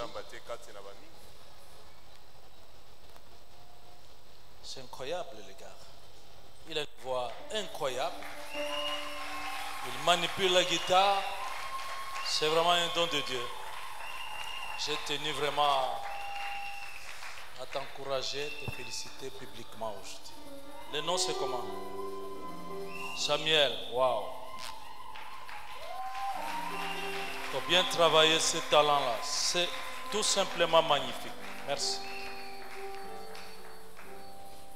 aussi. C'est incroyable, les gars. Il a une voix incroyable. Il manipule la guitare. C'est vraiment un don de Dieu. J'ai tenu vraiment à t'encourager, te féliciter publiquement aujourd'hui. Le nom, c'est comment? Samuel, waouh. Il faut bien travailler ce talent-là. C'est tout simplement magnifique. Merci.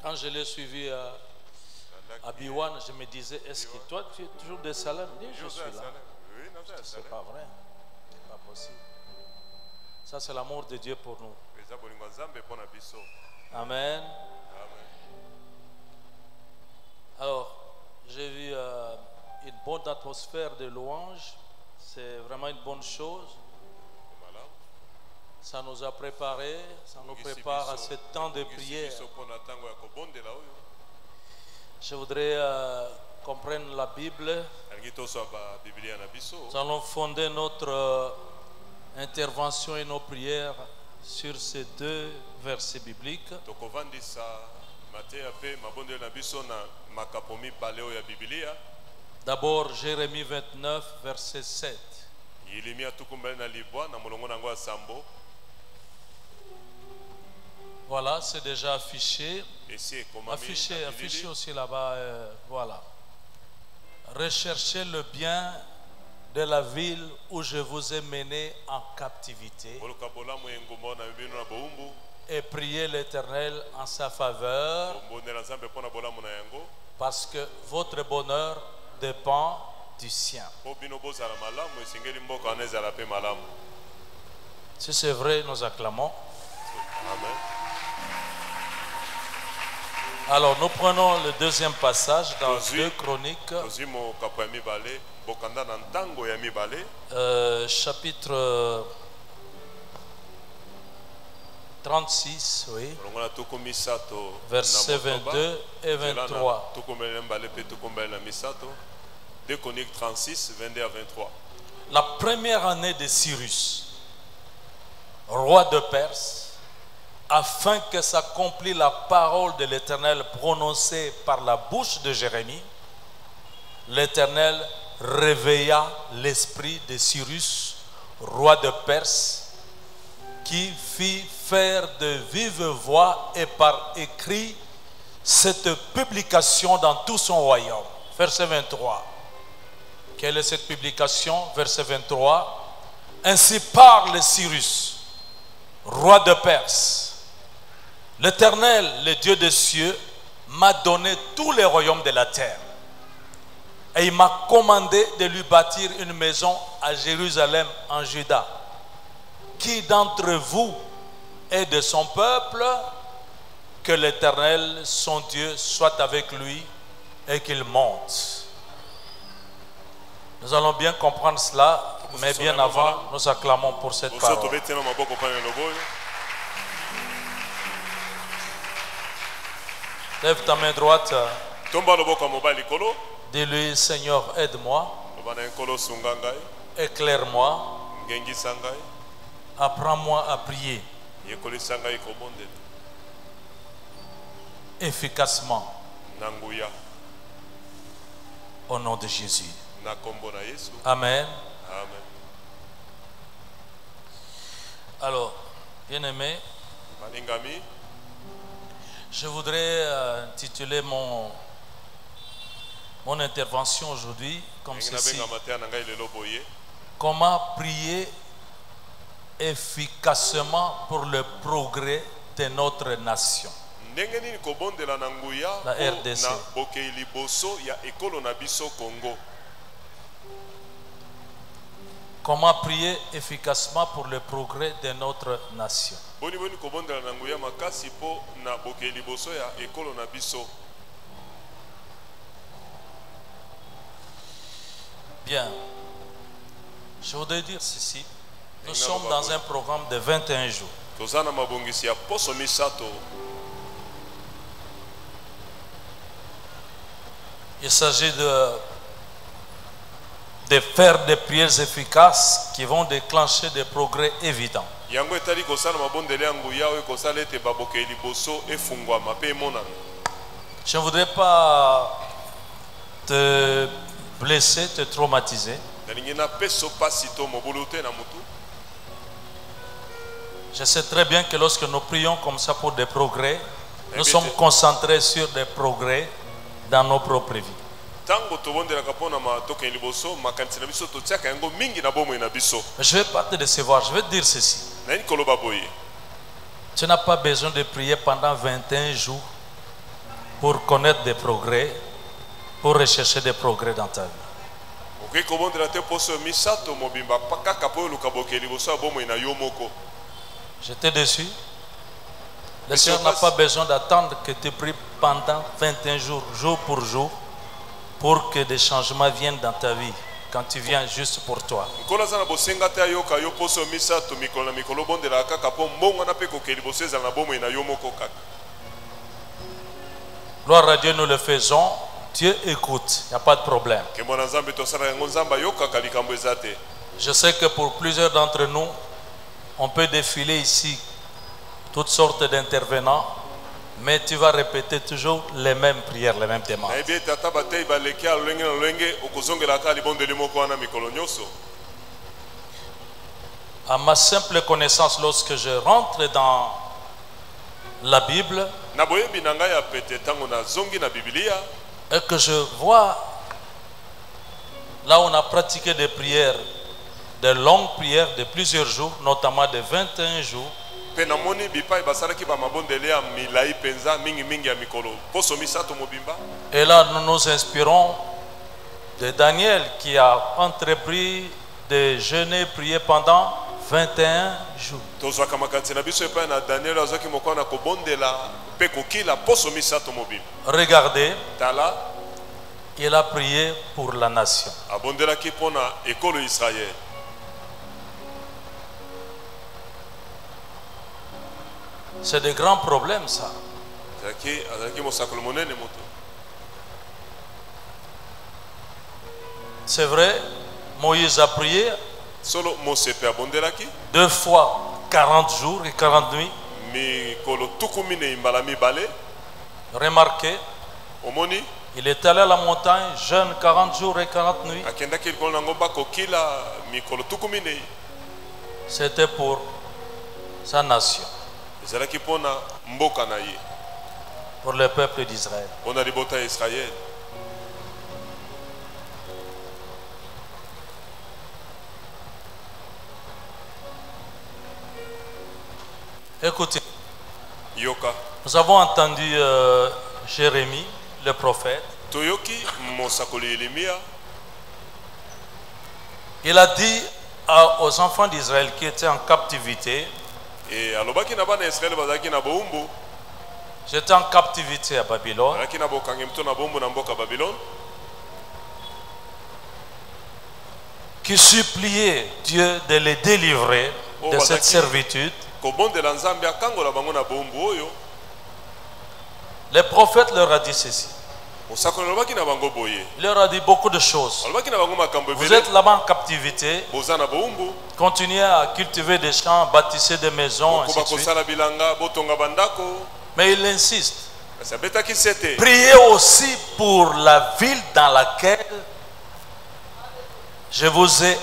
Quand je l'ai suivi à Biwan, je me disais, est-ce que toi, tu es toujours de Salem? Oui, je suis là. C'est pas vrai. C'est pas possible. Ça, c'est l'amour de Dieu pour nous. Amen. Alors, j'ai vu une bonne atmosphère de louange. C'est vraiment une bonne chose. Ça nous a préparés, ça nous prépare à ce temps de prière. Je voudrais qu'on prenne la Bible. Nous allons fonder notre intervention et nos prières sur ces deux versets bibliques. D'abord, Jérémie 29, verset 7. Voilà, c'est déjà affiché. Affiché aussi là-bas. Voilà. Recherchez le bien de la ville où je vous ai mené en captivité et priez l'Éternel en sa faveur, parce que votre bonheur dépend du sien. Si c'est vrai, nous acclamons. Amen. Alors nous prenons le deuxième passage dans 2 Chroniques, chapitre 36, oui, versets 22 et 23. 2 Chroniques 36, 22 à 23. La première année de Cyrus, roi de Perse, afin que s'accomplisse la parole de l'Éternel prononcée par la bouche de Jérémie, l'Éternel réveilla l'esprit de Cyrus, roi de Perse, qui fit faire de vive voix et par écrit cette publication dans tout son royaume. Verset 23. Quelle est cette publication? Verset 23. Ainsi parle Cyrus, roi de Perse. L'Éternel, le Dieu des cieux, m'a donné tous les royaumes de la terre. Et il m'a commandé de lui bâtir une maison à Jérusalem, en Juda. Qui d'entre vous est de son peuple? Que l'Éternel, son Dieu, soit avec lui et qu'il monte. Nous allons bien comprendre cela, mais bien avant, nous acclamons pour cette parole. Lève ta main droite. Dis-lui, Seigneur, aide-moi. Éclaire-moi. Apprends-moi à prier efficacement. Au nom de Jésus. Amen. Amen. Alors, bien-aimé, je voudrais intituler mon intervention aujourd'hui comme ceci. Comment prier efficacement pour le progrès de notre nation. La RDC. Comment prier efficacement pour le progrès de notre nation. Bien. Je voudrais dire ceci. Nous sommes dans un programme de 21 jours. Il s'agit de faire des prières efficaces qui vont déclencher des progrès évidents. yango etali kosala mabondele ya nguya oyo ekosala ete babokeli liboso efungwama mpe emonana. Je ne voudrais pas te blesser, te traumatiser. nalingi napeso pasi to mobulu te na mutu. Je sais très bien que lorsque nous prions comme ça pour des progrès, nous sommes concentrés sur des progrès dans nos propres vies. Tango tobondelaka mpona matokeni liboso makanisi na biso totiaka yango mingi na bomoi na biso. Je ne vais pas te décevoir, je vais te dire ceci. nayini koloba boye. Tu n'as pas besoin de prier pendant 21 jours pour connaître des progrès, pour rechercher des progrès dans ta vie. okoki kobondela te poso misato mobimba kaka po oluka bokeli liboso ya bomoi na yo moko. J'étais déçu. Le Seigneur n'a pas besoin d'attendre que tu pries pendant 21 jours, jour pour jour, pour que des changements viennent dans ta vie quand tu viens juste pour toi. nkolo aza na bosenga te ayoka yo poso misato mikolo na mikolo obondelaka kaka mpo mbongwana mpe kokeli liboso ezala na bomoi na yo moko kaka. Gloire à Dieu, nous le faisons. Dieu écoute, il n'y a pas de problème. nkembo na nzambe tosala yango nzambe ayokaka likambo eza te. Je sais que pour plusieurs d'entre nous, on peut défiler ici toutes sortes d'intervenants, mais tu vas répéter toujours les mêmes prières, les mêmes demandes. nayebi ete ata batei baleki ya lolenge na lolenge okozongelaka libondeli moko wana mikolo nyonso. À ma simple connaissance, lorsque je rentre dans la Bible na boyebi na ngai ya pete ntango nazongi na bibilia et que je vois là où on a pratiqué des prières, de longues prières de plusieurs jours, notamment de 21 jours, mpe namoni bipai basalaki bamabondele ya milai mpenza mingimingi ya mikolo poso misato mobimba. et là nous nous inspirons de Daniel qui a entrepris de jeûner, prier pendant 21 jours. tozwaka makanisi na biso epai na daniel azwaki mokwana kobondela mpe kokila poso misato mobimba. Regardez, tala il a prié pour la nation. abondelaki mpona ekolo israele. C'est de grands problèmes ça. azalaki mosakolo monene moto. C'est vrai, Moïse a prié solo mosepe abondelaki 2 fois 40 jours et 40 nuits. mikolo tuku minei mbala mibale. Remarquez, omoni il est allé à la montagne, jeûne 40 jours et 40 nuits. akendaki likolo na ngomba kokila mikolo tuku minei. C'était pour sa nation, ezalaki mpona mboka na ye, pour le peuple d'Israël. mpona libota ya israele. Écoutez, yoka nous avons entendu Jérémie, le prophète. toyoki mosakoli yeremia Il a dit aux enfants d'Israël qui étaient en captivité, e alobaki na bana ya israele bazalaki na bowumbu, j'étais en captivité à Babylone, bazalaki na bokangi mto na bowumbu na mboka babylone, qui suppliait Dieu de les délivrer de cette servitude. kobondela nzambe akangola bango na bowumbu oyo. Le prophète leur a dit ceci. mosakoli alobaki na bango boye, Il leur a dit beaucoup de choses. alobaki na bango makambo Vous ebele. êtes là-bas en captivité, boza na bowumbu, continuez à cultiver des champs, bâtissez des maisons, ainsi koba de suite. kosala bilanga, botonga bandako. Mais il insiste. kasi abetaki sete Priez aussi pour la ville dans laquelle je vous ai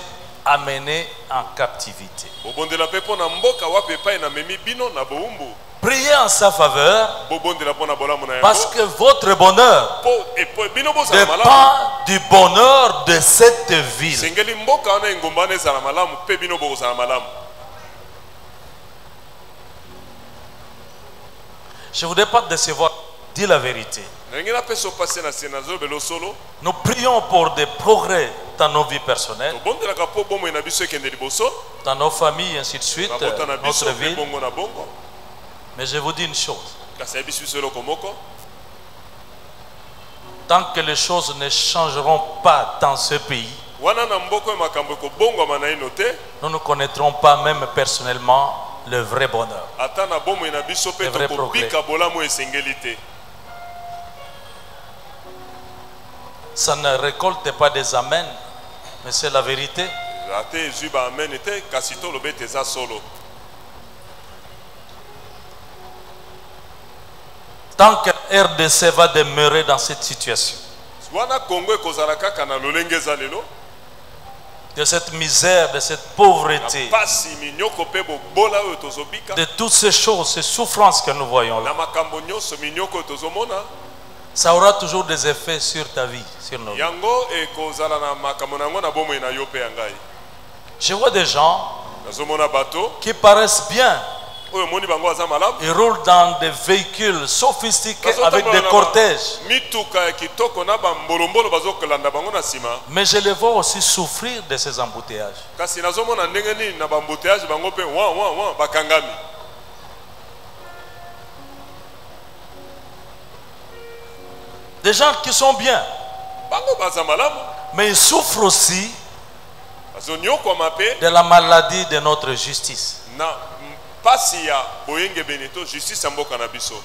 amené en captivité. bobondela mpe mpo na mboka wapi epai na memi bino na bowumbu. Priez en sa faveur bobondela mpo na bolamu na parce yango que votre bonheur po bino bozala malamu. dépend du bonheur de cette ville. sengeli mboka wana engumba wana ezala malamu mpe bino bokozala malamu. Je ne voudrais pas te décevoir, dis la vérité. nalingi napesa opasi na se nazolobela solo. Nous prions pour des progrès dans nos vies personnelles, tobondelaka mpo bomoi na biso ekende liboso, dans nos familles, ainsi de suite, na bota na biso notre mpe ville. bongo na bongo. Mais je vous dis une chose, kasi ayebisi biso eloko moko, tant que les choses ne changeront pas dans ce pays, wana na mboka oyo makambo ekobongwama na ino te, nous ne connaîtrons pas même personnellement le vrai bonheur. ata na bomoi na biso mpe Le vrai tokobika bolamu esengeli te. Ça ne récolte pas des amens, Mais c'est la vérité. ate ezwi ba amen te kasi toloba ete eza solo. Tant que RDC va demeurer dans cette situation, wana Congo ekozala kaka na lolenge eza lelo de cette misère, de cette pauvreté, pasi minyoko pe bobola oyo tozobika de toutes ces choses, ces souffrances que nous voyons na là, makambo nyonso minyoko oyo tozomona ça aura toujours des effets sur ta vie, sur nos vies. yango ekozala na makambo nango na bomoi na yo pe ya ngai. Je vois des gens Nazomona bato qui paraissent bien. oyo moni bango aza malamu Ils roulent dans des véhicules sophistiqués avec des cortèges. mituka ya kitoko na bambolombolo bazokolanda bango na nsima. Mais je les vois aussi souffrir de ces embouteillages. Kasi nazomona ndenge nini na bambouteillage bango pe wa bakangami. Des gens qui sont bien, Bango baza malamu mais ils souffrent aussi bazonyokwama pe de la maladie de notre justice. na pasi ya boyenge beneto justice ya mboka na biso.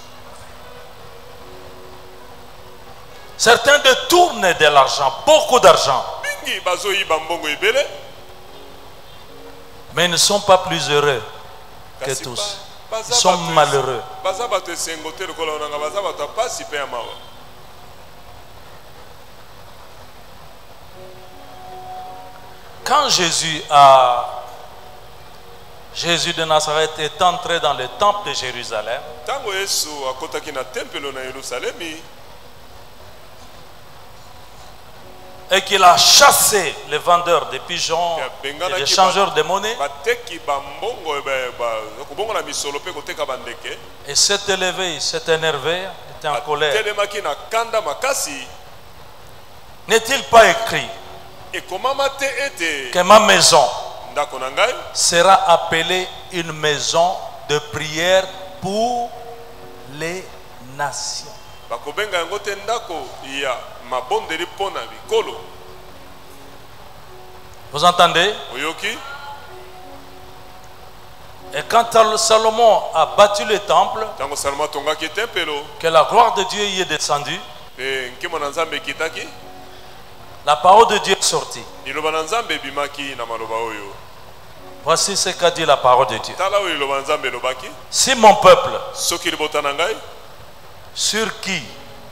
Certains détournent de l'argent, beaucoup d'argent, Mingi bazoyiba mbongo ebele mais ils ne sont pas plus heureux que kasi tous. baza Ils sont bato malheureux. baza bato esengo te lokola onanga baza bato ya pasi pe ya mawa. Quand Jésus de Nazareth est entré dans le temple de Jérusalem, Ntango Yesu akotaki na tempelo na Yerusalemi et qu'il a chassé les vendeurs de pigeons et les changeurs de monnaie, bateki bambongo kobongo na misolo pe koteka bandeke et s'est élevé, il s'est énervé, il était en colère. telemaki na kanda makasi N'est-il pas écrit ekomama te ete que ma maison ndako na ngai sera appelée une maison de prière pour les nations? bakobenga yango te ndako ya mabondeli mpo na bikolo. Vous entendez? Oyoki Et quand Salomon a bâti le temple, ntango Salomo atongaki tempelo que la gloire de Dieu y est descendue, pe nkemo na Nzambe ekitaki la parole de Dieu est sortie. liloba na Nzambe ebimaki na maloba oyo. Voici ce qu'a dit la parole de Dieu. Tala oyo liloba na Nzambe elobaki Si mon peuple, soki libota na ngai sur qui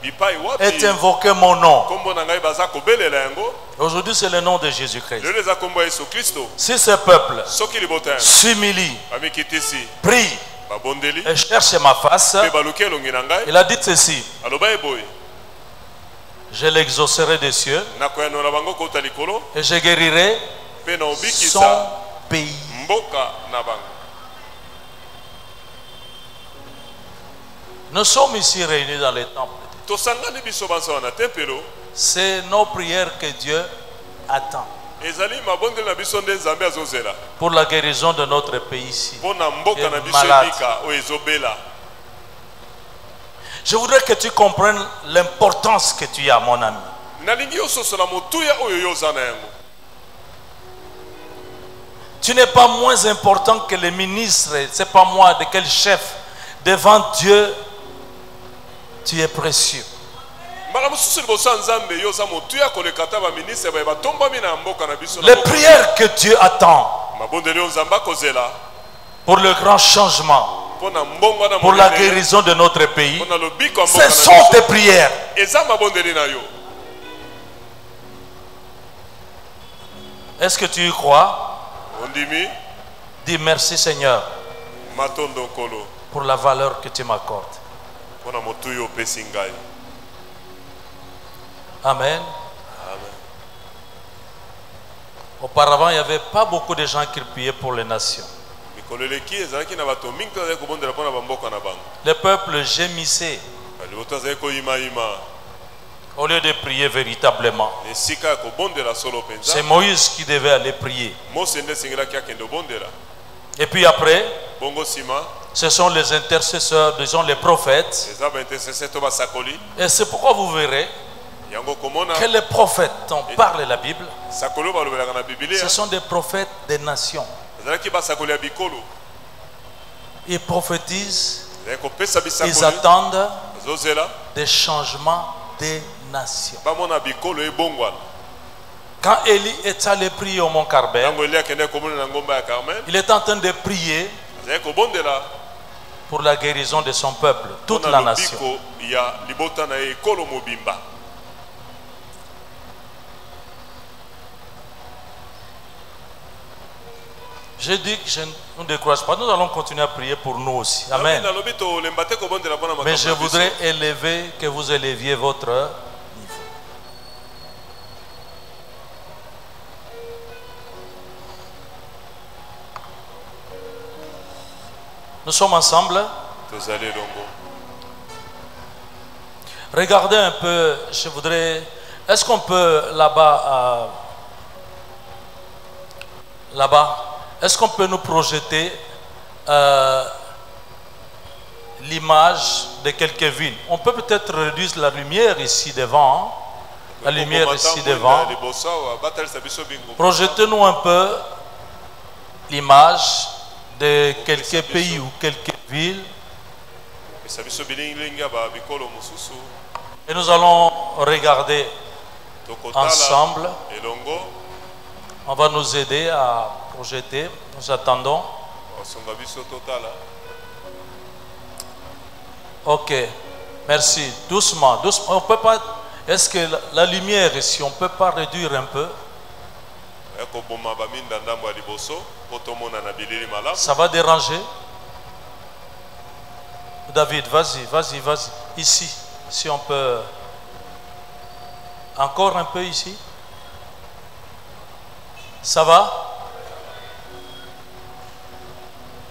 bipai est wapi invoqué mon nom, kombo na ngai baza kobelela yango aujourd'hui c'est le nom de Jésus-Christ. lelo eza kombo ya Yesu Kristo. Si ce peuple Soki libota yango s'humilie, bamikitisi prie babondeli et cherche ma face, pe baluki elongi na ngai il a dit ceci: aloba eboye je l'exaucerai des cieux nakoyanola bango kouta likolo et je guérirai pe na son obikisa pays. mboka na bango. Nous sommes ici réunis dans le temple. tosangani biso banso na tempelo C'est nos prières que Dieu attend ezali mabondeli na biso nde Nzambe azozela pour la guérison de notre pays ici. mpo na mboka na biso Malade. ebika oyo ezobela. Je voudrais que tu comprennes l'importance que tu as, mon ami. nalingi ososola motuya oyo yo oza na yango. Tu n'es pas moins important que les ministres, c'est pas moi, de quel chef. Devant Dieu, tu es précieux. mbala mosusu liboso ya Nzambe yo oza motuya koleka ata baministre baye batombami na mboka na biso na Les mboka. prières que Dieu attend mabondeli oyo Nzambe akozela pour le grand changement, mpo na mbongo na pour la monene, guérison de notre pays, mpo na lobiko ya mboka ce na sont tes biso prières. eza mabondeli na yo. Est-ce que tu y crois? ondimi Dis merci Seigneur matondo nkolo pour la valeur que tu m'accordes. mpo na motuya opesi ngai. Amen. Auparavant, il n'y avait pas beaucoup de gens qui priaient pour les nations. mikolo eleki ezalaki na bato mingi to azali kobondela mpo na bamboka na bango. Le peuple gémissait liboto azali koyimayima au lieu de prier véritablement. na esika ya kobondela solo mpenza. C'est Moïse qui devait aller prier. mose nde esengelaki akende obondela. Et puis après, bongo nsima ce sont les intercesseurs, disons les prophètes. eza baintercesseur to basakoli Et c'est pourquoi vous verrez yango komona que les prophètes dont parle la Bible, sakoli oyo balobelaka na bibilia ce sont des prophètes des nations. ezalaki basakoli ya bikolo. Ils prophétisent, ezalaki kopesa ils bisakoli attendent azozela des changements des nations. bamona bikolo ebongwana. Quand Élie est allé prier au mont Carmel, Ntango Elia akende komona na ngomba ya Carmel, il est en train de prier azali kobondela pour la guérison de son peuple, toute mpona la nation. lobiko ya libota na ye ekolo mobimba. Je dis que nous ne décourage pas, nous allons continuer à prier pour nous aussi. Amen. Nalobi tolemba te kobondela mpona makambo Mais je na biso. voudrais élever, que vous éleviez votre niveau. Nous sommes ensemble. Tozali elongo. Regardez un peu, je voudrais... Est-ce qu'on peut là-bas, est-ce qu'on peut nous projeter l'image de quelques villes? On peut peut-être réduire la lumière ici devant. Hein? La lumière ici devant. Projetez-nous un peu l'image de quelques pays ou quelques villes. Et nous allons regarder ensemble. On va nous aider à projeter. Nous attendons. Ok. Merci. Doucement. Doucement. On peut pas. Est-ce que la lumière ici, on peut pas réduire un peu? Ça va déranger? David, vas-y, vas-y, vas-y. Ici, si on peut. Encore un peu ici. Ça va?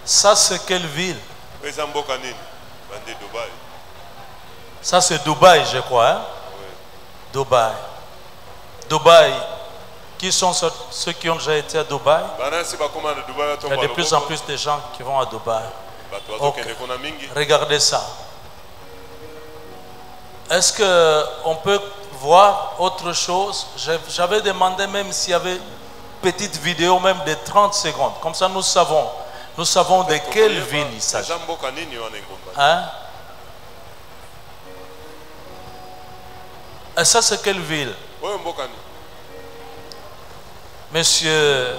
Ça, c'est quelle ville? Ça, c'est Dubaï, je crois. Hein? Dubaï. Dubaï. Qui sont ceux qui ont déjà été à Dubaï? Il y a de plus en plus de gens qui vont à Dubaï. Okay. Regardez ça. Est-ce qu'on peut voir autre chose? J'avais demandé même s'il y avait une petite vidéo même de 30 secondes. Comme ça nous savons de quelle ville il s'agit. Hein? Et ça c'est quelle ville? Monsieur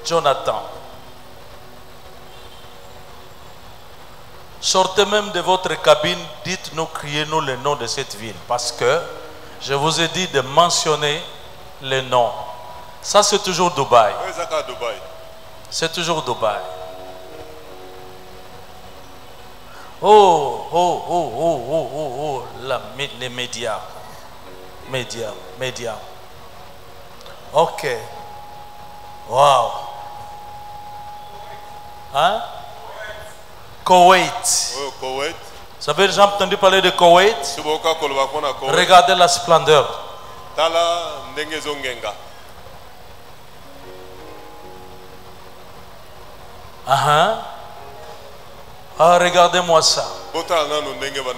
Jonathan. Sortez même de votre cabine, dites-nous, criez-nous le nom de cette ville. Parce que je vous ai dit de mentionner le nom. Ça, c'est toujours Dubaï. C'est toujours Dubaï. Oh, les médias. Médias. Ok. Wow. Hein? Koweït. Vous avez déjà entendu parler de Koweït? Regardez la splendeur. Regardez-moi ça.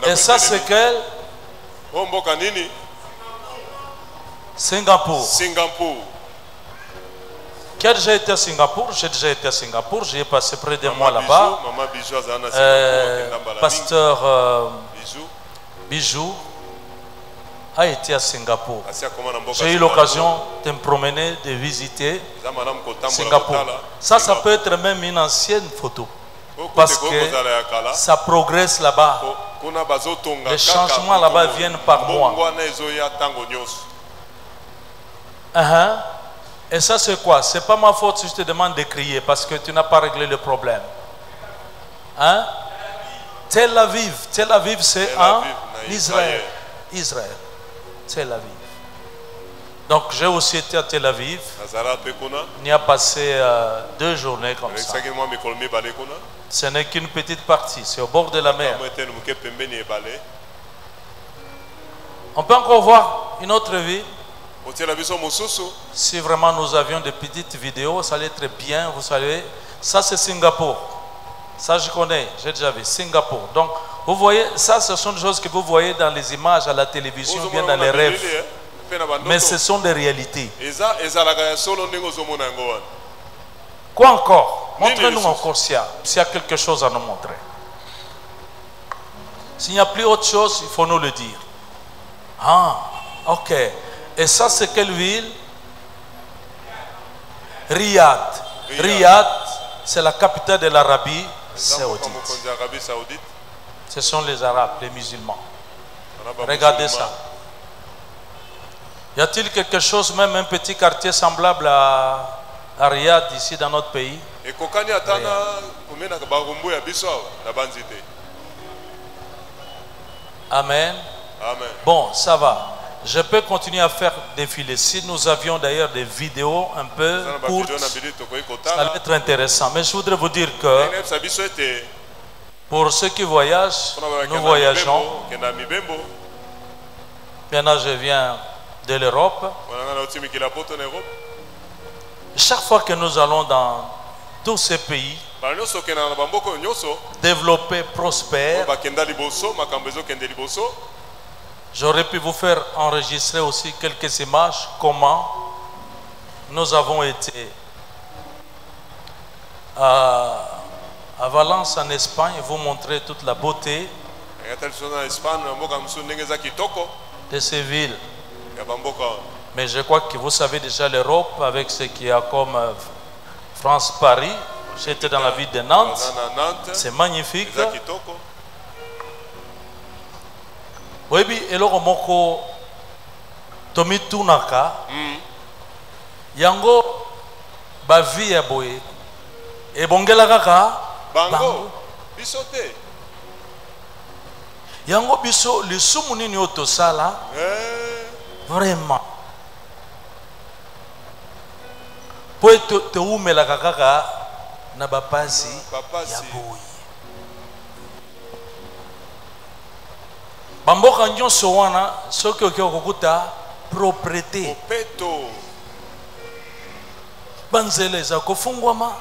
Et ça c'est quel? Singapour. Qui a déjà été à Singapour? J'ai déjà été à Singapour, j'y ai passé près de moi là-bas. Pasteur Bijou a été à Singapour. J'ai eu l'occasion de me promener, de visiter Singapour. Ça peut être même une ancienne photo. Parce que ça progresse là-bas. Les changements là-bas viennent par mois. Et ça c'est quoi? C'est pas ma faute si je te demande de crier parce que tu n'as pas réglé le problème. Hein? Tel Aviv c'est en Israël. Tel Aviv. Donc j'ai aussi été à Tel Aviv. On y a passé 2 journées comme ça. Ce n'est qu'une petite partie, c'est au bord de la mer. On peut encore voir une autre ville. Si vraiment nous avions des petites vidéos, ça allait très bien, vous savez. Ça c'est Singapour. Ça je connais, j'ai déjà vu. Singapour. Donc vous voyez, ça ce sont des choses que vous voyez dans les images à la télévision ou bien dans les rêves. Mais ce sont des réalités. Quoi encore? Montrez-nous encore s'il y a quelque chose à nous montrer. S'il n'y a plus autre chose, il faut nous le dire. Ah, ok. Et ça, c'est quelle ville? Riyad. Riyad, c'est la capitale de l'Arabie saoudite. Ce sont les Arabes, les musulmans. Regardez ça. Y a-t-il quelque chose, même un petit quartier semblable à Riyad ici dans notre pays? Amen. Amen. Bon, ça va. Je peux continuer à faire défiler. Si nous avions d'ailleurs des vidéos un peu courtes, ça allait être intéressant. Mais je voudrais vous dire que pour ceux qui voyagent, nous voyageons. Maintenant, je viens de l'Europe. Chaque fois que nous allons dans tous ces pays développés, prospères, j'aurais pu vous faire enregistrer aussi quelques images, comment nous avons été à Valence en Espagne, vous montrer toute la beauté de ces villes. Mais je crois que vous savez déjà l'Europe avec ce qu'il y a comme France-Paris. J'étais dans la ville de Nantes, c'est magnifique. Oui, eloko moko tomi tunaka yango bavi ya boye ebongela kaka bango bisote yango biso lisumu nini otosala vraiment po teumelaka kaka na bapasi ya boye. Bamboka nyonso wana soki oki okokuta propriété banzela eza kofungwama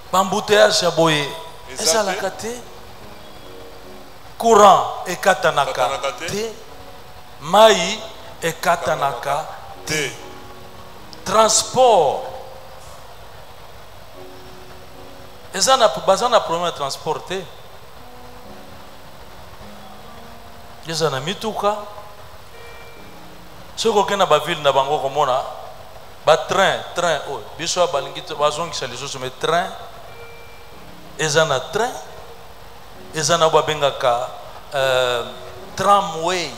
bambuteyage ya boye ezalaka te, courant ekatanaka te, mai ekatanaka te, transport baza na problème ya transport te. Eza na mituka soko kena ba ville na bango komona ba train oyo biso balingi bazongisa lisusu mais train eza na train eza na babengaka tramway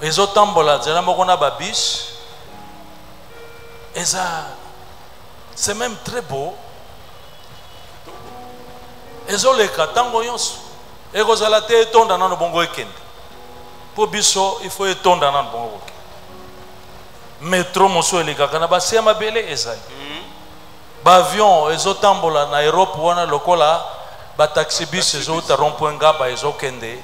ezotambola nzela moko na babus eza c'est même très beau ezoleka ntango nyonso ekozala te etonda nano bongo ekende po biso il faut etonda nano bongo okende. Metro moso elekaka na basi ya mabele ezali baavion ezotambola na Europe wana lokola bataxi bus ezouta rond-point Ngaba ezokende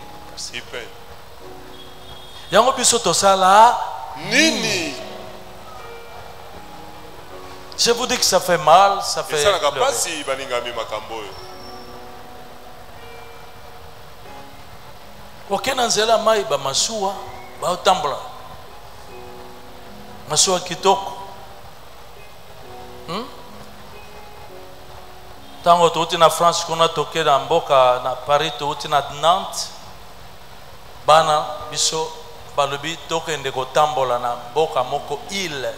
yango biso tosala nini. Je vous dis que ça fait mal, ça fait okena nzela mai bamasuwa baotambola masuwa kitoko ntango touti na France kuna toke na mboka na Paris touti na Nantes bana biso balobi tokende kotambola na mboka moko île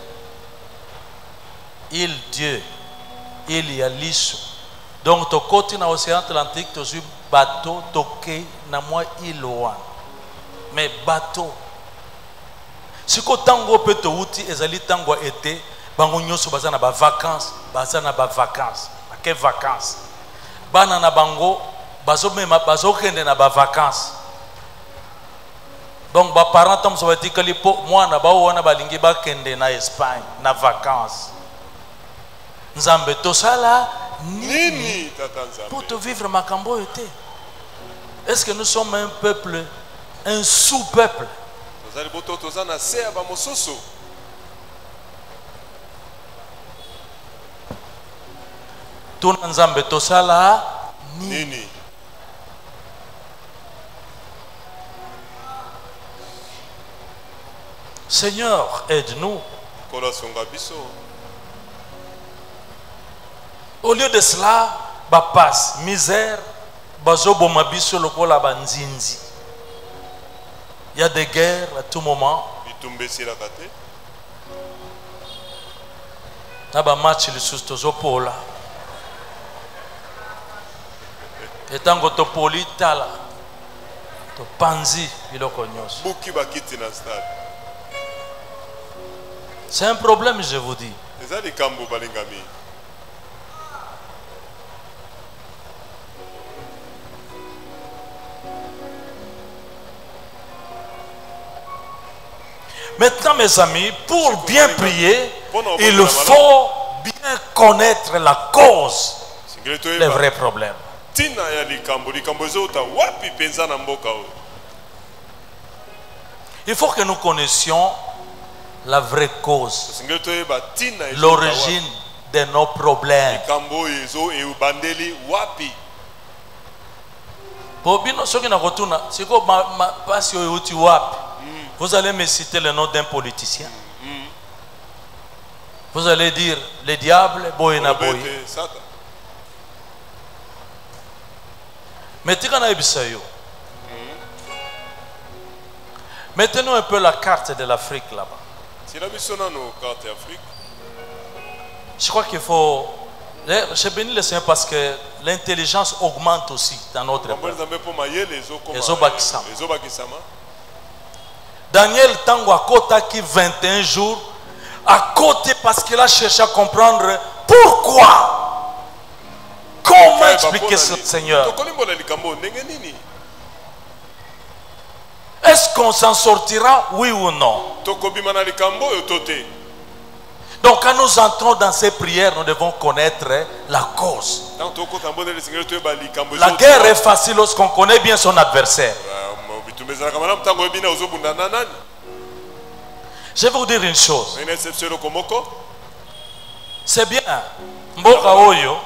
Dieu île ya liso donc tokoti na océan Atlantique tozwi bateau toke na mwa île wana mais bateau siko tango pe touti ezali tango été bango nyonso baza na ba vacances ake vacances bana na bango bazokende na ba vacances donc ba parents tam so batikali po mwana bao wana balingi bakende na Espagne na vacances. Nzambe tosala nini pour te vivre makambo yote? Est-ce que nous sommes un peuple, un sous-peuple? Tuna Nzambe tosala nini? Seigneur, aide-nous. Au lieu de cela, passe misère, bazoboma biso lokola banzinzi. Il y a des guerres à tout moment. Naba match le sustozo pola. Etango to poli tala. To panzi biloko nyos. Buki bakiti na stade. C'est un problème, je vous dis. Eza likambo balingami. Maintenant, mes amis, pour bien prier, il faut bien connaître la cause des vrais problèmes. Tina ya likambo ezota wapi penza na mboka o. Il faut que nous connaissions la vraie cause, l'origine de nos problèmes. Vous allez me citer le nom d'un politicien. Vous allez dire le diable, boy na boy. Mettez-nous un peu la carte de l'Afrique là-bas. Je crois qu'il faut... Je bénis le Seigneur parce que l'intelligence augmente aussi dans notre peuple. Daniel Tango a côté 21 jours, à côté parce qu'il a cherché à comprendre pourquoi. Comment expliquer ce Seigneur? Est-ce qu'on s'en sortira, oui ou non? Donc quand nous entrons dans ces prières, nous devons connaître la cause. La guerre est facile lorsqu'on connaît bien son adversaire. Je vais vous dire une chose. C'est bien. Mboka oyo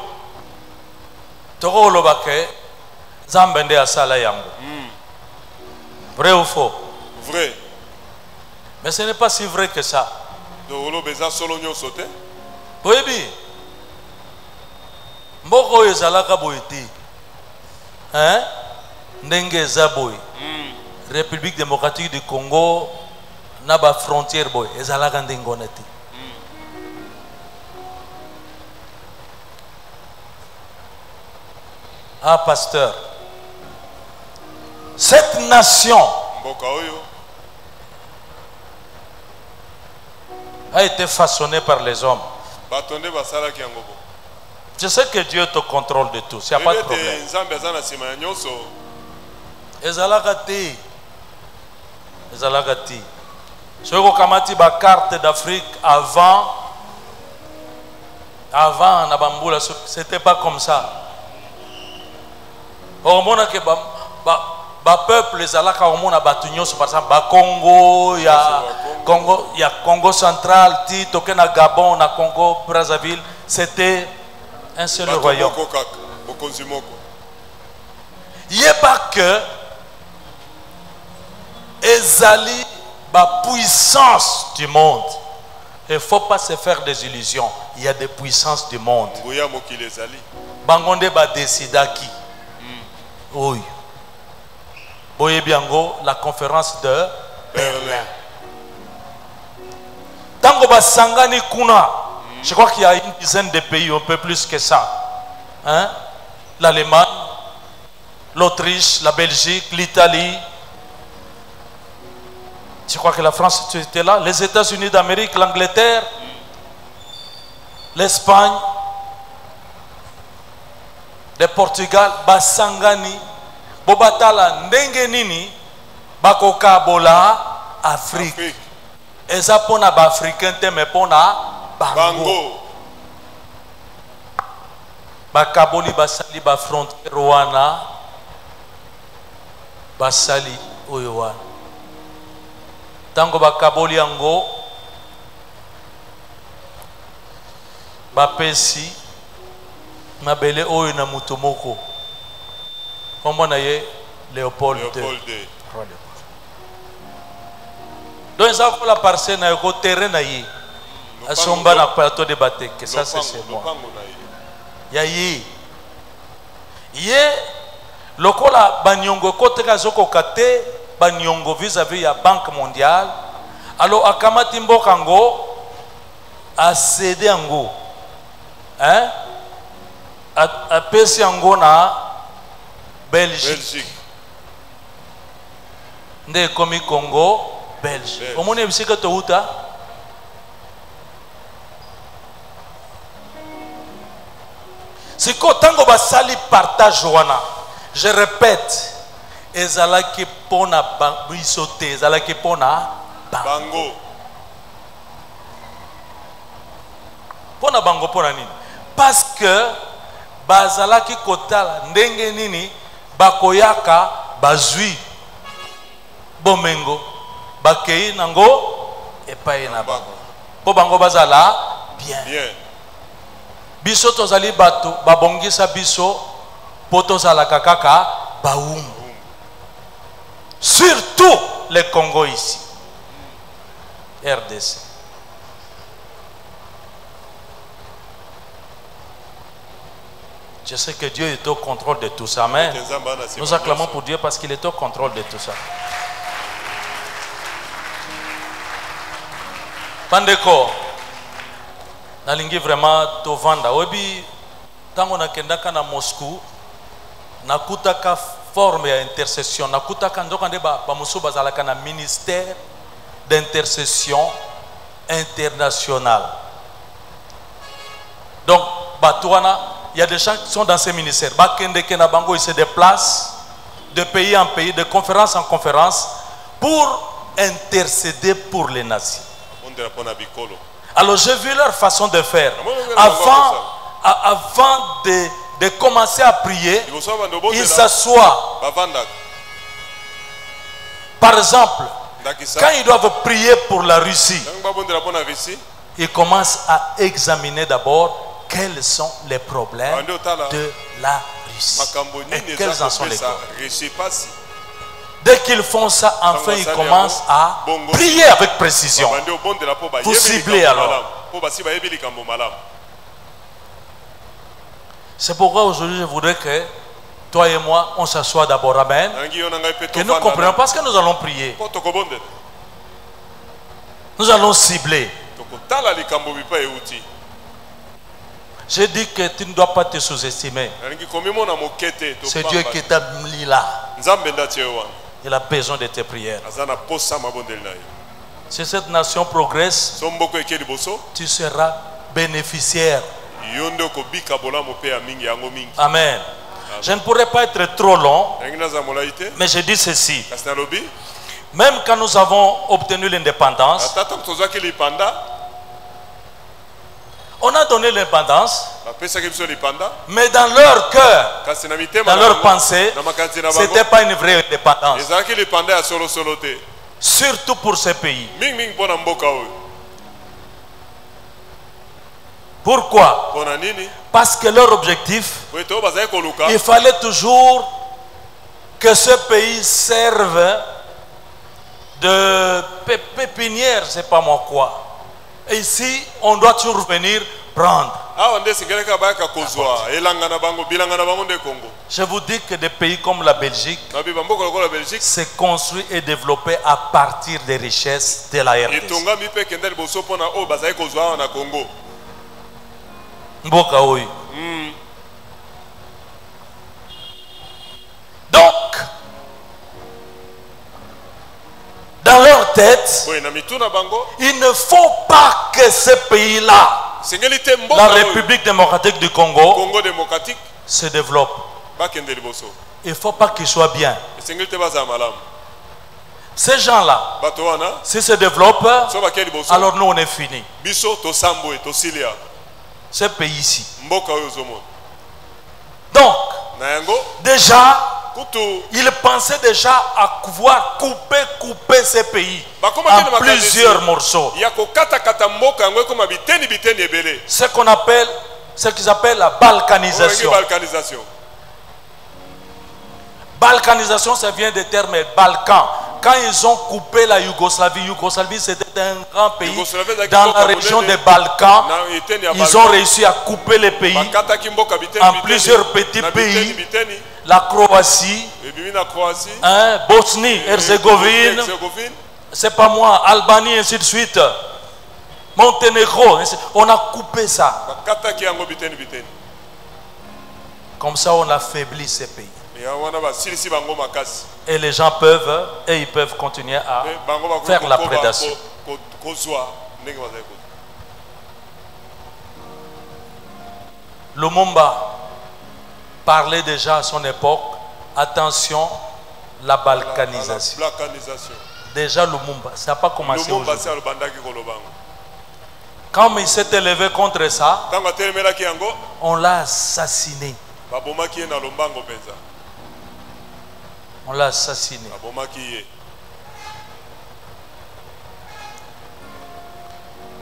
toko lobake zambende asala yango. Vrai ou faux? Vrai. Mais ce n'est pas si vrai que ça. Oui, mboka oyo ezalaka boye te. Hein? Ndenge eza boye. République démocratique du Congo na ba frontière boy ezalaka ndenge wana te. Ah pasteur, cette nation a été façonnée par les hommes. Je sais que Dieu te contrôle de tout, il n'y a pas de problème. Ezalaka te. Ezalagati. Si vous kamati ba carte d'Afrique avant Nabambula, c'était pas comme ça. Au moment que ba peuple les alaka au monde batunyoso par exemple ba Congo ya Congo central ti tokena Gabon na Congo Brazzaville, c'était un seul royaume. Il n'y a pas que ezali ba puissance du monde. Il ne faut pas se faire des illusions. Il y a des puissances du monde. Bangonde ba desidaki. Oui. Boye biango la conférence de Berlin. Tango ba sangani kuna. Je crois qu'il y a une dizaine de pays, un peu plus que ça. Hein? L'Allemagne, l'Autriche, la Belgique, l'Italie. Je crois que la France était là, les États-Unis d'Amérique, l'Angleterre, l'Espagne, le Portugal, Basangani, Bobatala, Ndengenini, Bakoka Bola, Afrique. Et ça pour les Africains, mais pour les Bango. Bakaboli, Basali, Bafrontière, Rwanda, Basali, Oyowana. Tango bakaboli yango bapesi mabele oyo na mutomoko kombo na ye Léopold II. Donc ça pour la parcelle na ko terrain na ye asomba na plateau de bateau que ça c'est moi ya ye lokola banyongo kote kazoko kate banyongo vis-à-vis ya Banque mondiale. Alors akamati mbokango a cédé en go. Hein? A pesi en go na Belgique. Nde komi Congo, Belgique. Au monde bisika to uta. C'est que tango basali partage wana. Je répète, ezalaki pona bisote, ezalaki pona bango. Pona bango pona nini? Parce que bazalaki kotala ndenge nini bakoyaka bazui bomengo bakei nango epai na bango. Po bango bazala bien. Biso tozali bato babongisa biso po tozalaka kaka baum. Surtout les Congo ici. RDC. Je sais que Dieu est au contrôle de tout ça, mais nous acclamons pour Dieu parce qu'il est au contrôle de tout ça. Pandeko, nalingi vraiment tovanda. Obi, tango nakendaka na Moscou, nakutaka forme ya intercession, nakutaka ndokande ba musu bazalaka na ministère d'intercession internationale. Donc, batouana, il y a des gens qui sont dans ces ministères. Bakende Kenabango, ils se déplacent de pays en pays, de conférence en conférence, pour intercéder pour les nations. Alors j'ai vu leur façon de faire. Avant de commencer à prier, ils s'assoient. Par exemple, quand ils doivent prier pour la Russie, ils commencent à examiner d'abord quels sont les problèmes de la Russie et quels en sont les causes. Dès qu'ils font ça, enfin ils commencent à prier avec précision. Pour cibler alors. C'est pourquoi aujourd'hui je voudrais que toi et moi on s'assoie d'abord, amen, que nous comprenions parce que nous allons prier. Nous allons cibler. J'ai dit que tu ne dois pas te sous-estimer. C'est Dieu qui t'a mis là. Il a besoin de tes prières. Si cette nation progresse, tu seras bénéficiaire. Amen. Je ne pourrais pas être trop long, mais je dis ceci. Même quand nous avons obtenu l'indépendance, on a donné l'indépendance, mais dans leur cœur, dans leur pensée, ce n'était pas une vraie indépendance. Surtout pour ces pays. Pourquoi? Parce que leur objectif, il fallait toujours que ce pays serve de pépinière, je ne sais pas moi quoi. Et ici, on doit toujours venir prendre. Je vous dis que des pays comme la Belgique s'est construit et développé à partir des richesses de la RDC. Donc, dans leur tête, il ne faut pas que ce pays-là, la République démocratique du Congo, se développe. Il ne faut pas qu'il soit bien. Ces gens-là, s'ils se développent, alors nous on est fini. Ce pays-ci. Donc, déjà, il pensait déjà à pouvoir couper ces pays en plusieurs morceaux. Ce qu'ils appellent la balkanisation. Balkanisation, ça vient des termes Balkan. Quand ils ont coupé la Yougoslavie, c'était un grand pays dans la région des Balkans. Ils ont réussi à couper les pays en plusieurs petits pays. La Croatie, Bosnie, Herzégovine, c'est pas moi, Albanie, ainsi de suite. Monténégro, on a coupé ça. bakataki yango biteni biteni. Comme ça, on affaiblit ces pays. Ya wana basilisi bango makasi. Et les gens peuvent, et ils peuvent continuer à faire la prédation. Kozwa ndenge bazali ko. Lumumba parlait déjà à son époque, attention, la balkanisation. La balkanisation. Déjà Lumumba, ça n'a pas commencé Lumumba aujourd'hui. c'est le bandaki kolobango. Quand il s'est élevé contre ça, Tanga telemelaki yango, on l'a assassiné. babomaki na lombango penza. On l'a assassiné. Babomaki ye.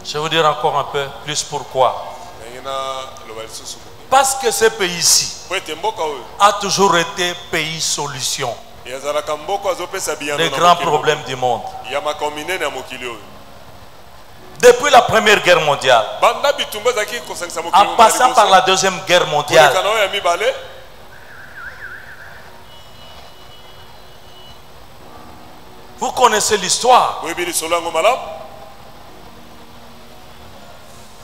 Je vais vous dire encore un peu plus pourquoi. Ngena loba lisusu. Parce que ce pays-ci Poete mboka oyo. a toujours été pays solution Yazalaka mboko azopesa biyano des na grands mokili. problèmes du monde. Ya makomine na mokili oyo. Depuis la Première Guerre mondiale, Banda bitumba zaki kosangisa mokili. en passant par la Deuxième Guerre mondiale, Kana oyo ya mibale. vous connaissez l'histoire Boyebili solango malam.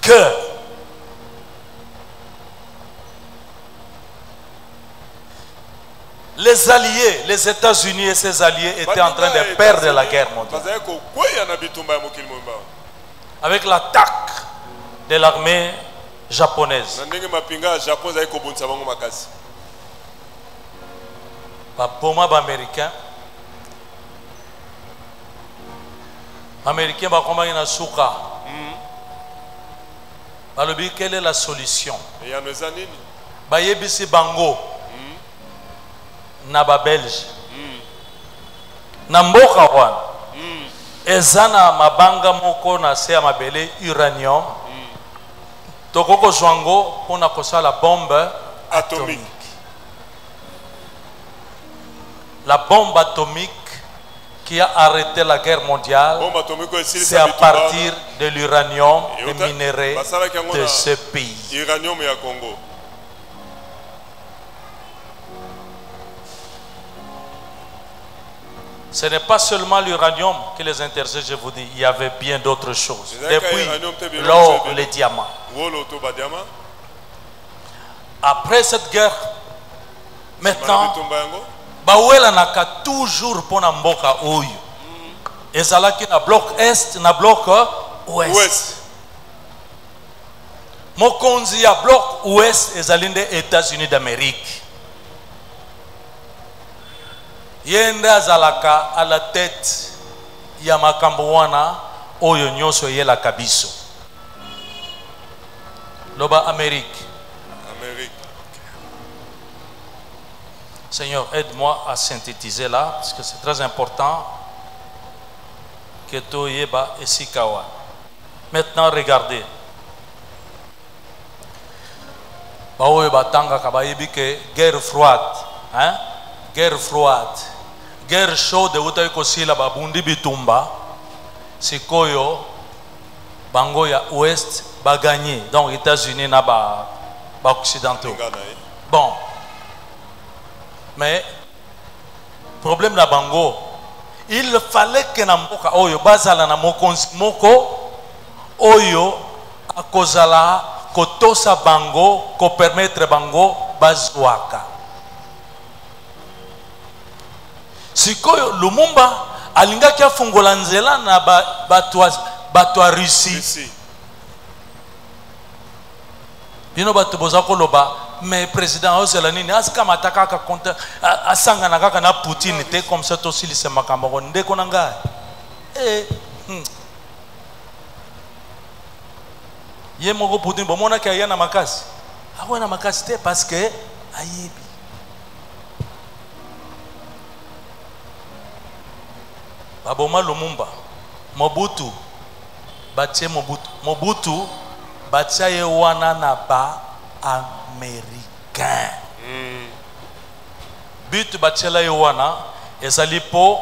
que les alliés, les États-Unis et ses alliés étaient en train de perdre la guerre mondiale. Bazali ko kweya na bitumba ya mokili momba. Avec l'attaque de l'armée japonaise. Na ndenge mapinga Japon zali ko bunsa bango makasi. Bapoma baméricain. Américain bakomaki na suka. Balobi, quelle est la solution? Et ya noza nini? Bayebisi bango na ba Belge. Na mboka wana. Eza na mabanga moko na se ya mabele uranium. Tokoko zwango pona kosala bombe atomique. La bombe atomique qui a arrêté la guerre mondiale, c'est à partir de l'uranium, le minerai de ce pays. Uranium ya Congo. Ce n'est pas seulement l'uranium qui les intéressait, je vous dis, il y avait bien d'autres choses. Depuis l'or, les diamants. Après cette guerre, maintenant, bawela naka toujours pona mboka oyo. Ezalaki na bloc est, na bloc ouest. Mokonzi ya bloc ouest ezali nde États-Unis d'Amérique. Yende azalaka à la tête ya makambo wana oyo nyonso yelaka biso. Loba Amérique. Seigneur, aide-moi à synthétiser là, parce que c'est très important que to yeba esikawa. Maintenant, regardez. Baoye batanga kabayebi que guerre froide, hein? Guerre froide, guerre chaude uta ikosila babundi bitumba. Sikoyo bango ya ouest ba gagné, donc États-Unis na ba occidentaux. Bon. Mais problème na bango, il fallait que na mboka oyo bazala na mokonzi moko oyo akozala kotosa bango ko permettre bango bazwaka. Sikoyo Lumumba alingaki afungola nzela na bato Russie. Bino bato boza koloba mais président ozela nini asika mataka ka konta asanga na kaka na Poutine te comme ça to silise makambo ndeko na ngai ye moko Poutine bomona ka yana makasi na makasi te parce que ayebi baboma Lumumba Mobutu batie Mobutu batia ye wana na ba américain. But bachela yowana ezali po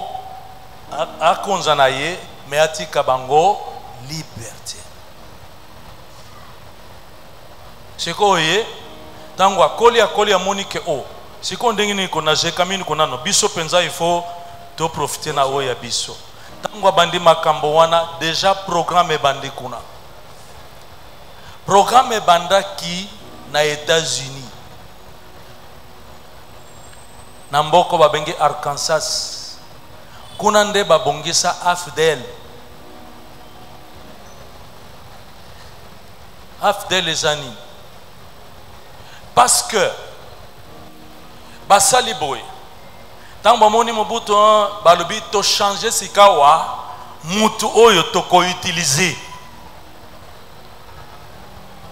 akonza na ye me atika bango liberté. Siko ye tango akoli amoni ke o siko ndenge ni kona jekamini kona no biso penza il faut to profiter na o ya biso. Tango bandi makambo wana déjà programme bandi kuna. Programme ebandaki na États-Unis. Na mboko babengi Arkansas. Kuna nde babongisa AFDL. AFDL les amis. Parce que basali boy. Tant bamoni Mobutu balobi to changer sikawa mutu oyo to ko utiliser.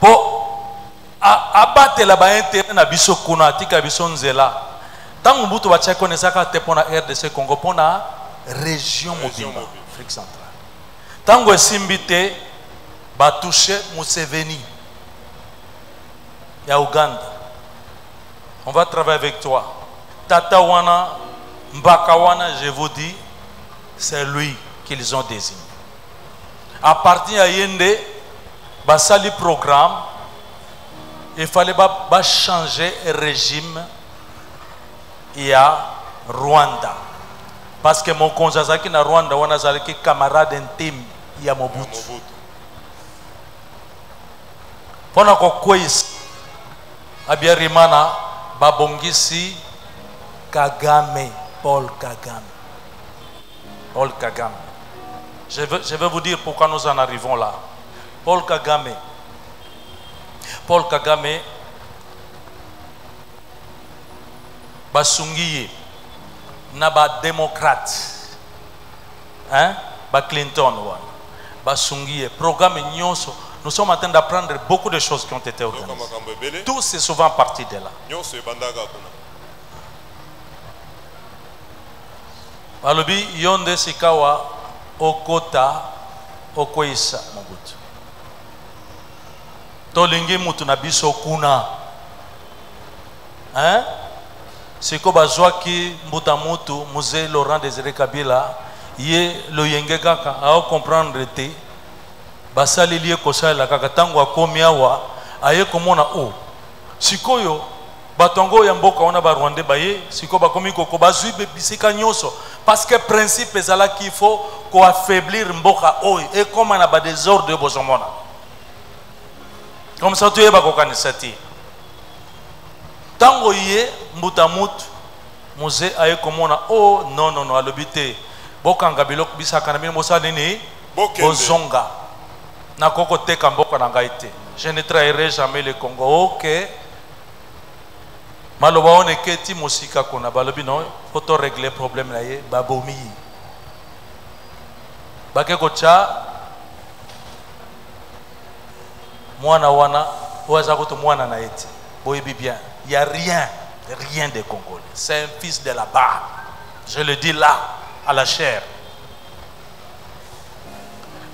Po abatela ba intérêt na biso kuna tika biso nzela. Tant Mobutu ba tchako nesaka te pona RDC Congo pona région mobimba Afrique centrale. Tango esimbite ba toucher Museveni ya Uganda. On va travailler avec toi. Tata wana Mbaka wana, je vous dis, c'est lui qu'ils ont désigné. À partir de Yende, basali programme, il fallait changer le régime. Il y a Rwanda. Parce que mon konzazaki na Rwanda, on a des camarades intimes, il y a Mobutu. Pendant qu'on kwis, Abia Rimana, babongisi Kagame, Paul Kagame. Paul Kagame. Je vais vous dire pourquoi nous en arrivons là. Paul Kagame. Paul Kagame. Basungiye. Naba démocrate. Hein? Ba Clinton. Basungiye. Programme Nyonso. Nous sommes en train d'apprendre beaucoup de choses qui ont été organisées. Tout c'est souvent parti de là. Balobi yonde sikawa okota okoisa Mobutu. Tolingi mutu na biso kuna. Hein? Siko bazwaki mbuta mutu Mzee Laurent Désiré Kabila ye lo yenge kaka a comprendre te basali lié kosala kaka tango akomi awa aye komona o sikoyo batongo ya mboka wana ba Rwanda baye siko bakomi koko bazui bisika nyoso parce que principe ezala qu'il faut ko affaiblir mboka oy et comme na ba désordre bozomona comme ça tu yeba ko kanisati tango ye mbutamut Mzee aye komona oh non non non alobite bokanga biloko bisaka na bino mosala nini bozonga na koko teka mboka na ngai te je ne trahirai jamais le Congo. OK. Maloba on eketi musika kuna balobi no faut régler problème na ye babomi bakeko cha mwana wana oza ko to mwana na eti boyebi bien il y a rien de Congolais, c'est un fils de là-bas, je le dis là à la chair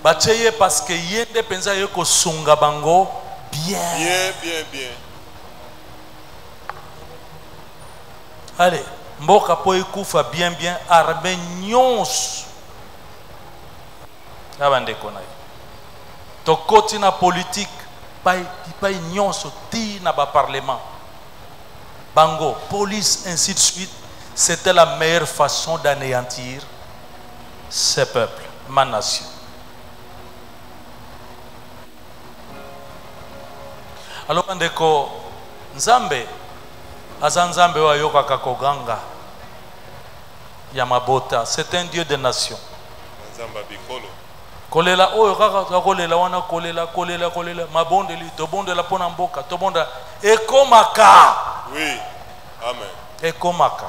bacheye parce que yende penza yeko sunga bango bien. Allez, mboka po ekufa bien armée nyonso. Abande konai. To koti na politique pai nyonso ti na ba parlement. Bango, police ainsi de suite, c'était la meilleure façon d'anéantir ces peuples, ma nation. Alors ndeko Nzambe Azanzambe wa yoka kakoganga Yamabota, c'est un Dieu de nation. Kolela oyo kaka kolela wana kolela mabonde li to bonde la pona mboka to bonda ekomaka. Oui. Amen. Ekomaka.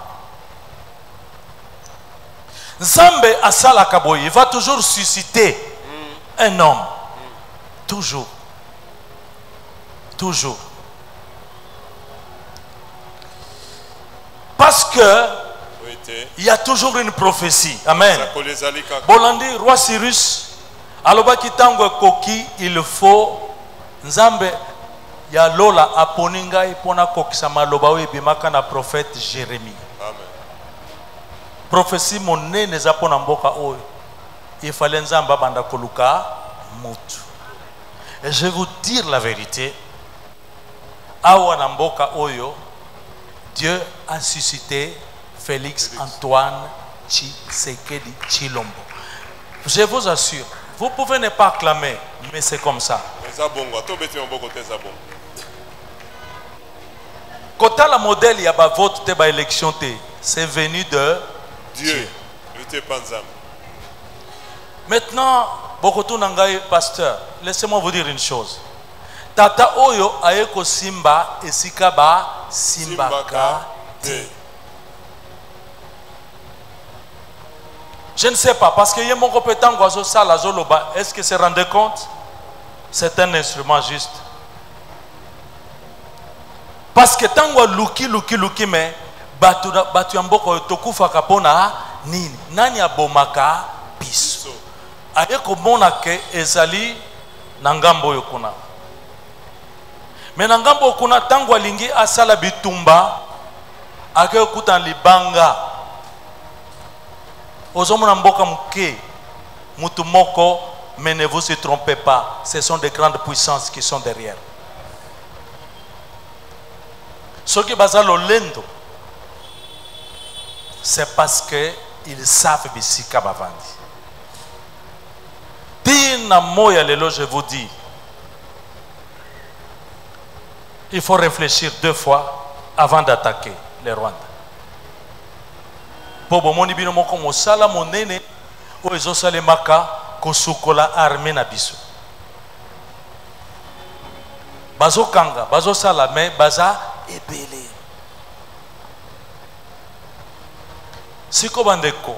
Nzambe asala kaboyi, il va toujours susciter un homme. Toujours. Parce que il y a toujours une prophétie. Amen. Bolandi, roi Cyrus, aloba kitango koki, il faut Nzambe ya lola aponinga ipona kokisa maloba we bimaka na prophète Jérémie. Amen. Prophétie monene za pona mboka oyo. Il fallait Nzamba banda koluka mutu. Et je vais vous dire la vérité. Awa na mboka oyo, Dieu a suscité Félix Antoine Tshisekedi Tshilombo. Je vous assure, Vous pouvez ne pas acclamer, mais c'est comme ça. Quand la modèle, il y a un vote, il y a une élection, c'est venu de Dieu. Maintenant, Bokoto Nangai, pasteur, laissez-moi vous dire une chose. Tata Oyo aeko simba esika ba simbaka te. Je ne sais pas, parce que mon compétent est-ce que se rendez compte? C'est un instrument juste. Parce que tant que luki mais batu amboko tokufa kapona nini nani abomaka biso. Ayeko mona ke ezali nangambo yokuna. Mais nangambo kuna tango alingi asala bitumba ake kutan libanga ozomona mboka muke mutu moko, mais ne vous y trompez pas, ce sont des grandes puissances qui sont derrière. Ce qui basa lolendo, c'est parce que ils savent bisika bavandi. Tina moya lelo, je vous dis, il faut réfléchir 2 fois avant d'attaquer les Rwandais. Pour bomoni bino moko mosala monene o ezosale maka kosukola armée na biso. Bazo kanga, bazo sala mais baza ebele. Siko bandeko.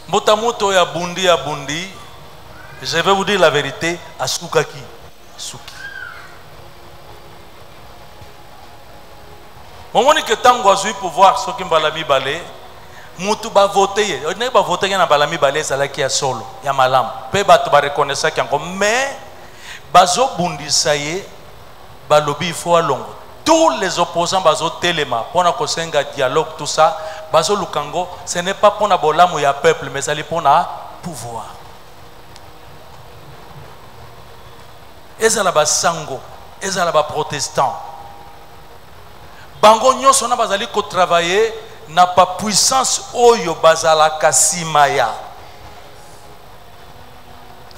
Motamoto ya bundi, je vais vous dire la vérité, asukaki, suki. Momoni que tango azui pouvoir soki mbalami balé mutu ba voter ne ba voter na balami balé salaki ya solo ya malamu pe bato ba reconnaître yango mais bazo bundisa ye balobi faut alongo tous les opposants bazo telema pona kosenga dialogue tout ça bazo lukango ce n'est pas pona bolamu ya peuple mais sali pona pouvoir ezala ba sango ezala ba protestant bango nyonso na bazali ko travailler na pas puissance oyo bazala kasimaya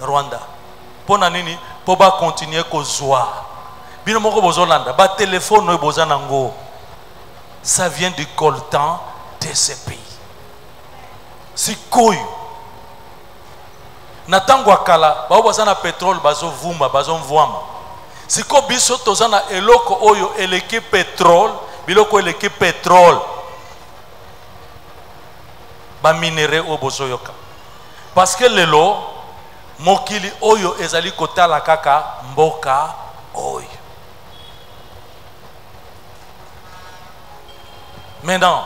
Rwanda pona nini po ba continuer ko zwa bino moko bozolanda ba téléphone oyo bozanango ça vient du coltan de ce pays sikoyo na tango akala bao bazana pétrole bazovuma bazomvwama siko biso tozana eloko oyo eleki pétrole biloko eleki pétrole ba minéraux au bozoyoka parce que lelo mokili oyo ezali kotala kaka mboka oyo. Maintenant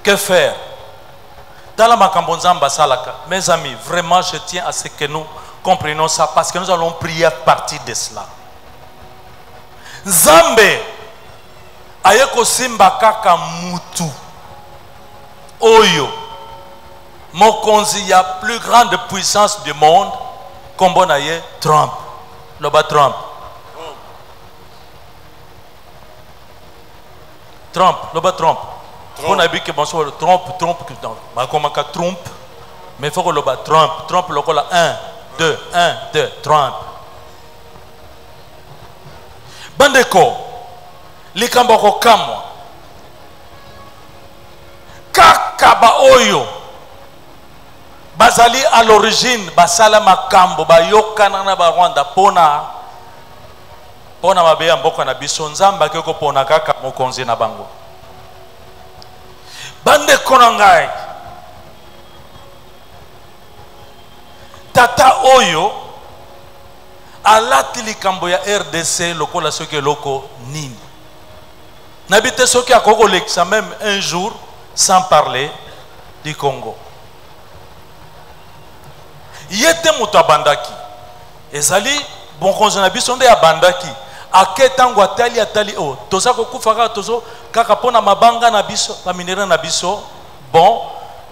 que faire? Dans la makambo nzamba salaka, mes amis, vraiment je tiens à ce que nous comprenions ça parce que nous allons prier à partir de cela. Nzambe ayeko simba kaka mutu oyo mokonzi ya plus grande puissance du monde kombo na ye Trump loba Trump loba Trump on a vu que bonsoir Trump bakomaka Trump mais faut que loba Trump lokola 1 2 Trump bandeko likambo kokamwa kaka ba oyo bazali à l'origine basala makambo bayokana na ba Rwanda pona mabeya mboka na biso nzamba ke ko pona kaka mokonzi na bango bande konangai tata oyo alati likambo ya RDC lokola soki loko nini n'habite soki akoko lekisa même un jour sans parler du Congo yete muto abandaki ezali bon konzo na biso nde abandaki aketango atali o toza kokufa kaka tozo kaka pona mabanga na biso ba minera na biso bon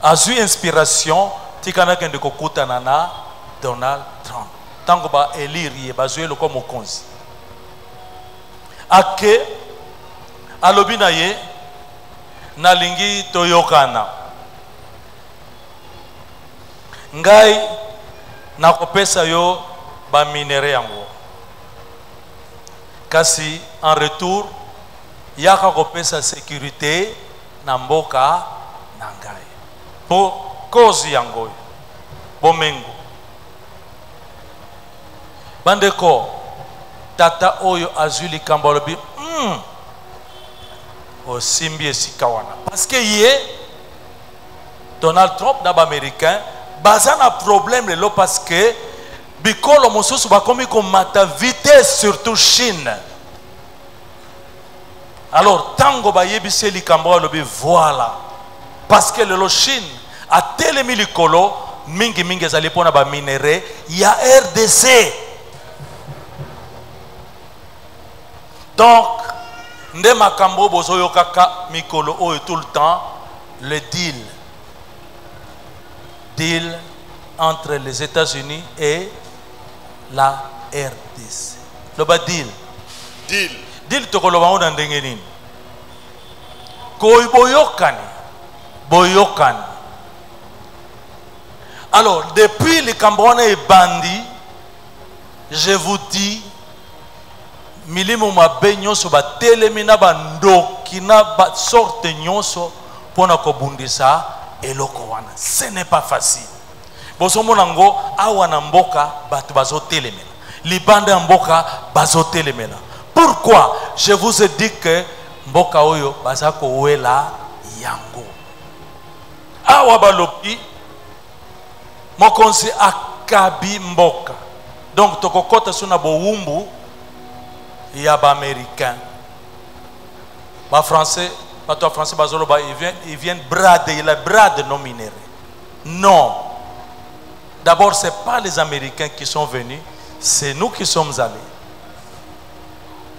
azui inspiration tikana kende kokutana na Donald Trump tango ba élire ye bazui le comme mokonzi ake alobi na ye nalingi toyokana ngai nakopesa yo ba minere yango kasi en retour yaka kopesa sécurité na mboka na ngai po cause yango bomengo bandeko tata oyo azwi likambo alobi osimbi esika wana parce que ye Donald Trump na ba-américain baza na problème lelo parce que bikolo mosusu bakomi komata vitesse surtout Chine. Alors tango bayebisi likambo alobi voilà parce que lelo Chine a telemi likolo mingi mingi ezali pona ba minere ya RDC. Donc nde makambo bozoyo kaka mikolo oyo tout le temps le deal entre les États-Unis et la RDC. Le bas deal tokoloba ngo na ndenge nini koy boyokani. Alors depuis le Cameroun et bandi, je vous dis milimo mabe nyonso ba telemina ba ndoki na ba sorte nyonso pona ko bundisa eloko wana. Ce n'est pas facile. Bosomona ngo awa na mboka batu bazo telemena. Libanda mboka bazo telemena. Pourquoi? Je vous ai dit que mboka oyo bazako wela yango. Awa balopi mokonzi akabi mboka. Donc tokokota suna bowumbu ya ba américain. Ba français, bato français bazolo ba ils viennent brader, il a brade non minéré. Non. D'abord c'est pas les Américains qui sont venus, c'est nous qui sommes allés.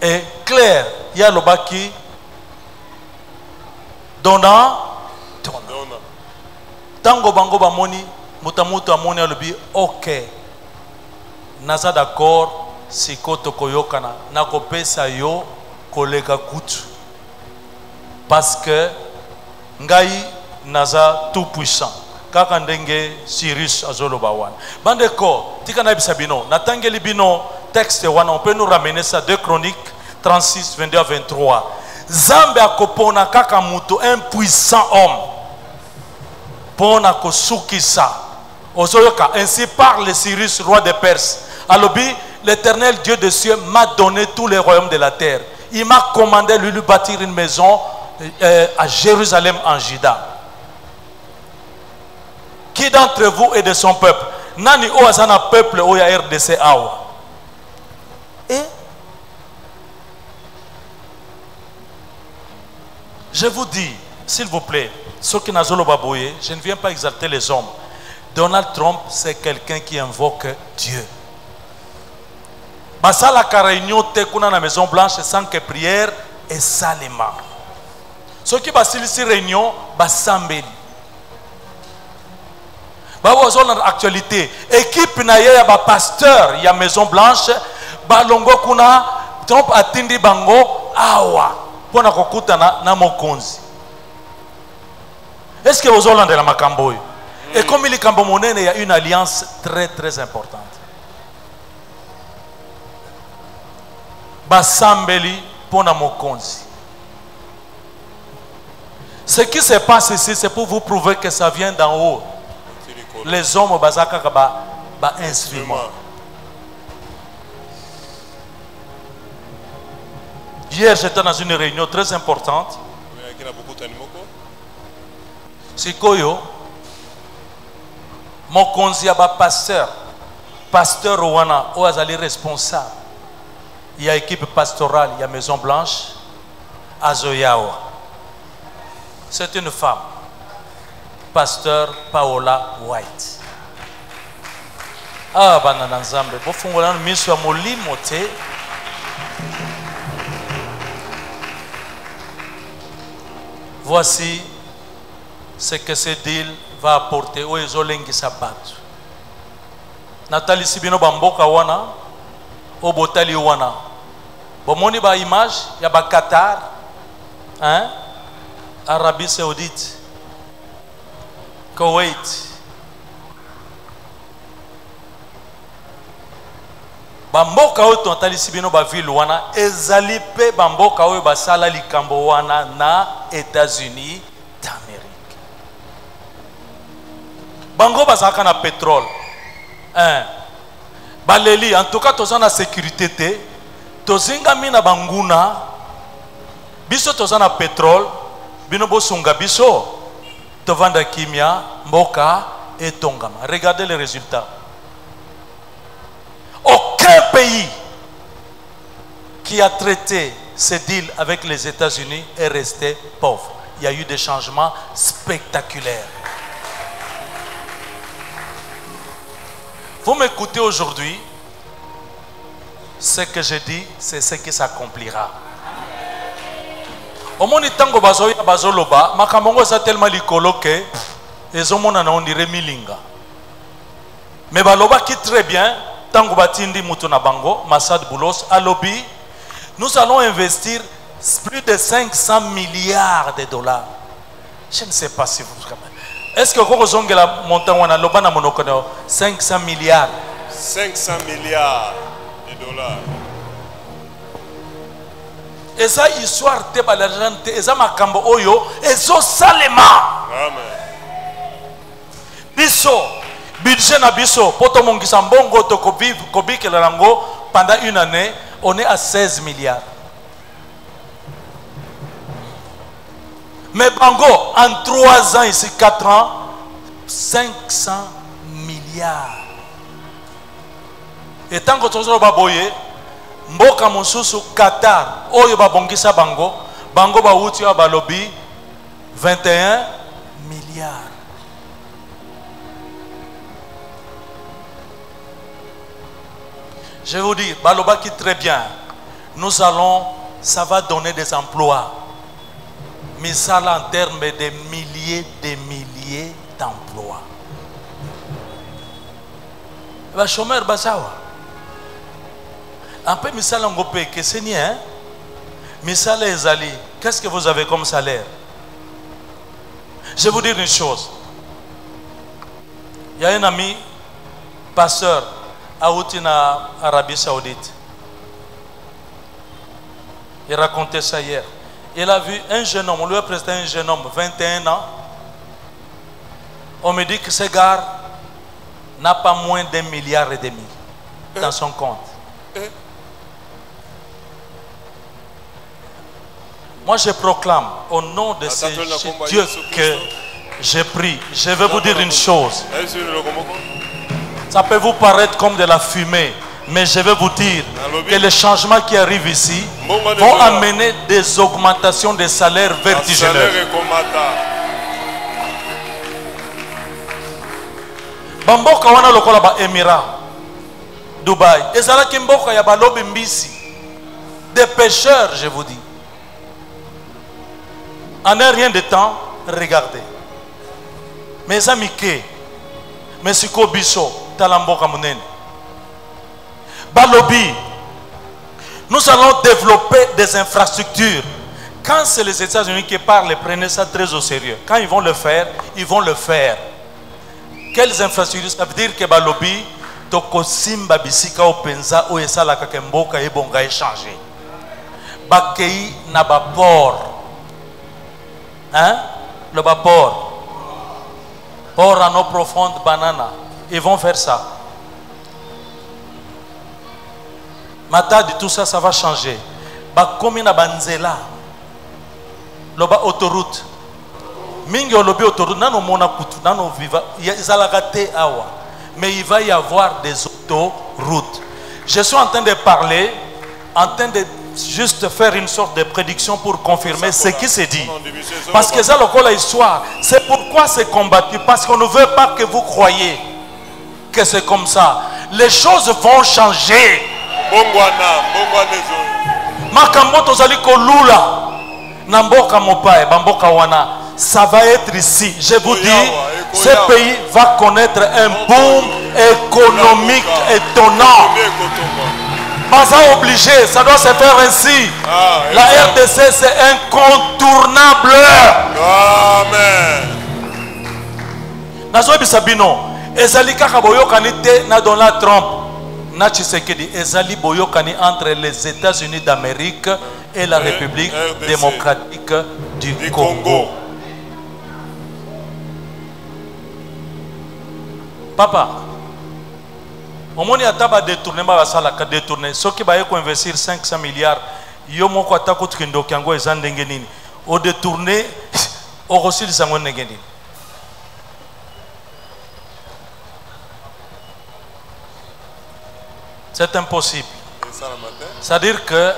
Et clair, il y a le baki donnant. Tango bango bamoni mutamutu amoni alobi ok. Naza d'accord. Sikoto koyokana na kopesa yo kolega kutu parce que ngai naza tout puissant kaka ndenge Cyrus azoloba wana bandeko tika na bisabino natangeli bino texte wana on peut nous ramener ça 2 Chroniques 36 22 à 23 Zambe akopona kaka muto un puissant homme pona kosukisa ozoyoka ainsi parle Cyrus roi des Perses alobi l'Éternel Dieu des cieux m'a donné tous les royaumes de la terre. Il m'a commandé de lui bâtir une maison à Jérusalem en Juda. Qui d'entre vous est de son peuple? Nani o azana peuple o ya RDC awa. Et je vous dis, s'il vous plaît, ceux qui n'azolo baboye, je ne viens pas exalter les hommes. Donald Trump, c'est quelqu'un qui invoque Dieu. Basala ka réunion te kuna na Maison Blanche sans que prière et salima. Ceux qui basilisi réunion basambeli. Babo zone actualité équipe na ya ba pasteur ya Maison Blanche balongo kuna Trump atindi bango awa pona kokuta na mokonzi. Est-ce que vous Hollande la makambo? Et comme il est Cambomonene, il y a une alliance très très importante. Basambeli pona mokonzi. Ce qui se passe ici, c'est pour vous prouver que ça vient d'en haut. Les hommes bazaka ba instrument. Hier, j'étais dans une réunion très importante. Sikoyo mokonzi aba pasteur wana o azali responsable. Il y a équipe pastorale, il y a Maison Blanche, Azoyawa. C'est une femme, pasteur Paola White. Ah, banana nzambe, bofungola miso ya molimo te. Voici ce que ce deal va apporter au ezolengi sabato. Nathalie Sibino bamboka wana, au botali wana. Bomoni ba image ya ba Qatar, hein? Arabie Saoudite, Koweït, bamboka oyo totalisi bino bavile wana ezali mpe bamboka oyo basala likambo wana na États-Unis d'Amérique. Bango bazalaka na pétrole. Baleli, en tout cas toza na sécurité te, tozingami na banguna, biso toza na pétrole, bino bosunga biso, tovanda kimia, mboka et tongama. Regardez les résultats. Aucun pays qui a traité ce deal avec les États-Unis est resté pauvre. Il y a eu des changements spectaculaires. Vous m'écoutez aujourd'hui, ce que je dis, c'est ce qui s'accomplira. Au moment où tango bazoya bazoloba, makamongo sa tellement likolo que les hommes on dirait milinga. Mais baloba qui très bien, tango batindi mutuna bango, Massad Boulos, à lobby, nous allons investir plus de 500 milliards de dollars. Je ne sais pas si vous... Est-ce que vous avez la montagne on a l'obana monocono 500 milliards 500 milliards de dollars. Et ça histoire te balarant te eza makambo oyo ezo salema. Amen. Biso budget na biso poto mongisa mbongo to ko vivre ko bikela nango pendant une année, on est à 16 milliards. Mais Bango, en 3 ans, ici 4 ans, 500 milliards. Et tant que tu as baboye, mboka mosusu Qatar, oyo babongisa Bango, Bango ba wuti ya balobi 21 milliards. Je vous dis, baloba qui très bien, nous allons, ça va donner des emplois. Mais ça là en termes de milliers d'emplois. Les chômeurs basawa. Un peu misal en gopé que c'est ni hein. Misal les ali. Qu'est-ce que vous avez comme salaire? Je vais vous dire une chose. Il y a un ami pasteur à Outina, Arabie Saoudite. Il racontait ça hier. Il a vu un jeune homme, on lui a présenté un jeune homme, 21 ans. On me dit que ce gars n'a pas moins d'1,5 milliard dans son compte. Moi je proclame au nom de ce Dieu que j'ai pris. Je vais vous dire une chose. Ça peut vous paraître comme de la fumée. Mais je vais vous dire que les changements qui arrivent ici vont amener des augmentations de salaires vertigineuses. Bamboka wana lokola ba Émirats, Dubaï. Et ça là kimboka ya balobi mbisi. Des pêcheurs, je vous dis. En un rien de temps, regardez. Mes amis ke, Mesiko Biso, Talamboka Munene. Balobi, nous allons développer des infrastructures. Quand c'est les États-Unis qui parlent, prenez ça très au sérieux. Quand ils vont le faire, ils vont le faire. Quelles infrastructures? Ça veut dire que Balobi, Tokosimba Bisika Openza, Oesala Kakemboka et Bonga échangé. Bakei Nabapor. Hein? Le Bapor. Port en eau profonde, banana. Ils vont faire ça. Matadi, tout ça, ça va changer. Bakomi na banzela. Loba autoroute. Mingi olobi autoroute. Nano mona kutu. Nano viva. Izalagate awa. Mais il va y avoir des autoroutes. Je suis en train de parler, en train de juste faire une sorte de prédiction pour confirmer ce qui s'est dit. Parce que ça, la histoire, c'est pourquoi c'est combattu. Parce qu'on ne veut pas que vous croyez que c'est comme ça. Les choses vont changer. Makambo tozali kolula namboka mopae bamboka wana, ça va être ici. Je vous dis, ce pays va connaître un boom économique étonnant. Pas obligé, ça doit se faire ainsi. La RDC c'est incontournable. Amen. Nazo bisabino ezali kaka boyokani te na Donald Trump na Tshisekedi ezali boyokani entre les États-Unis d'Amérique et la République RDC. démocratique du Congo. Papa, au moins il y a des détourné, détourné. Ceux qui vont investir 500 milliards, yo moko atako tukindo kyango ezandenge nini. Au détourné, au reçu de sango nengeni. C'est impossible. C'est-à-dire que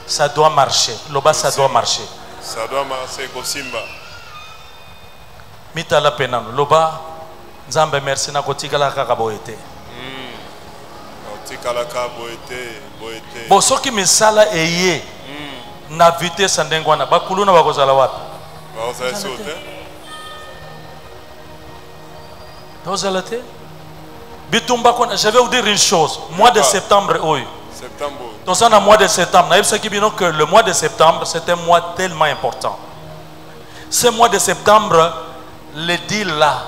ça doit marcher. Loba, ça doit marcher. Ça doit marcher, Kosimba. Mitala penano. Loba, Nzambe merci na kotikala kaka boete. Otikalaka boete, boete. Bo soki misala eye na vitesse ndengwana bakulu na bakozala wapi? Bakozala sote. Bakozala te? Bitumba kona, je vais vous dire une chose. Mois de septembre, oui. Septembre. Donc ça, dans le mois de septembre, que le mois de septembre, c'est un mois tellement important. Ce mois de septembre, le deal là,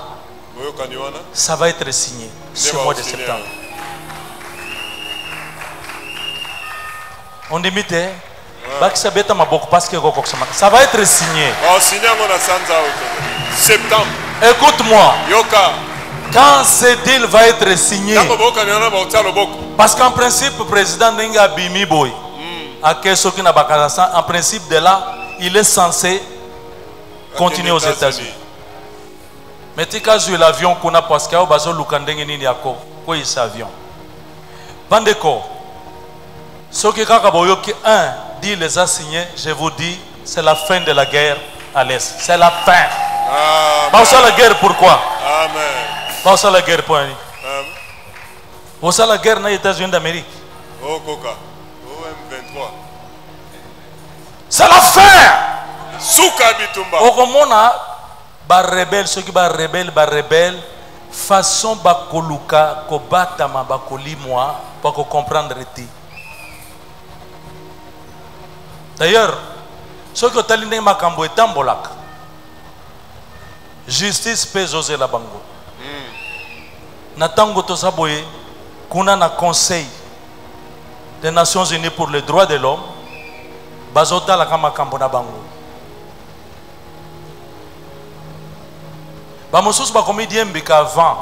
ça va être signé. Ce mois de septembre. On limite, parce que ça va être signé. Septembre. Écoute-moi. Yoka. Quand ce deal va être signé, parce qu'en principe, le président Nenga Bimi Boy, en principe de là, il est censé continuer aux États-Unis. Mais si tu as l'avion, tu as parce que tu as avion. Bandeko, ce qui est un deal les a signé, je vous dis, c'est la fin de la guerre à l'Est. C'est la fin. Pas la guerre, pourquoi? Amen. Pas la guerre pour lui. Vous savez la guerre dans les États-Unis d'Amérique. Oh Coca. OM23. C'est la fin. Souka bitumba. Au Romona, ba rebelle, ceux qui ba rebelle, façon ba koluka, ko batama ba kolimwa, pour qu'on comprendre reti. D'ailleurs, ceux qui ont talindé makambo etambolaka. Justice peut oser la bango. Natango tosaboye kuna na conseil des Nations Unies pour les droits de l'homme bazota la kama kambo na bango ba mosusu ba comédien mbika avant.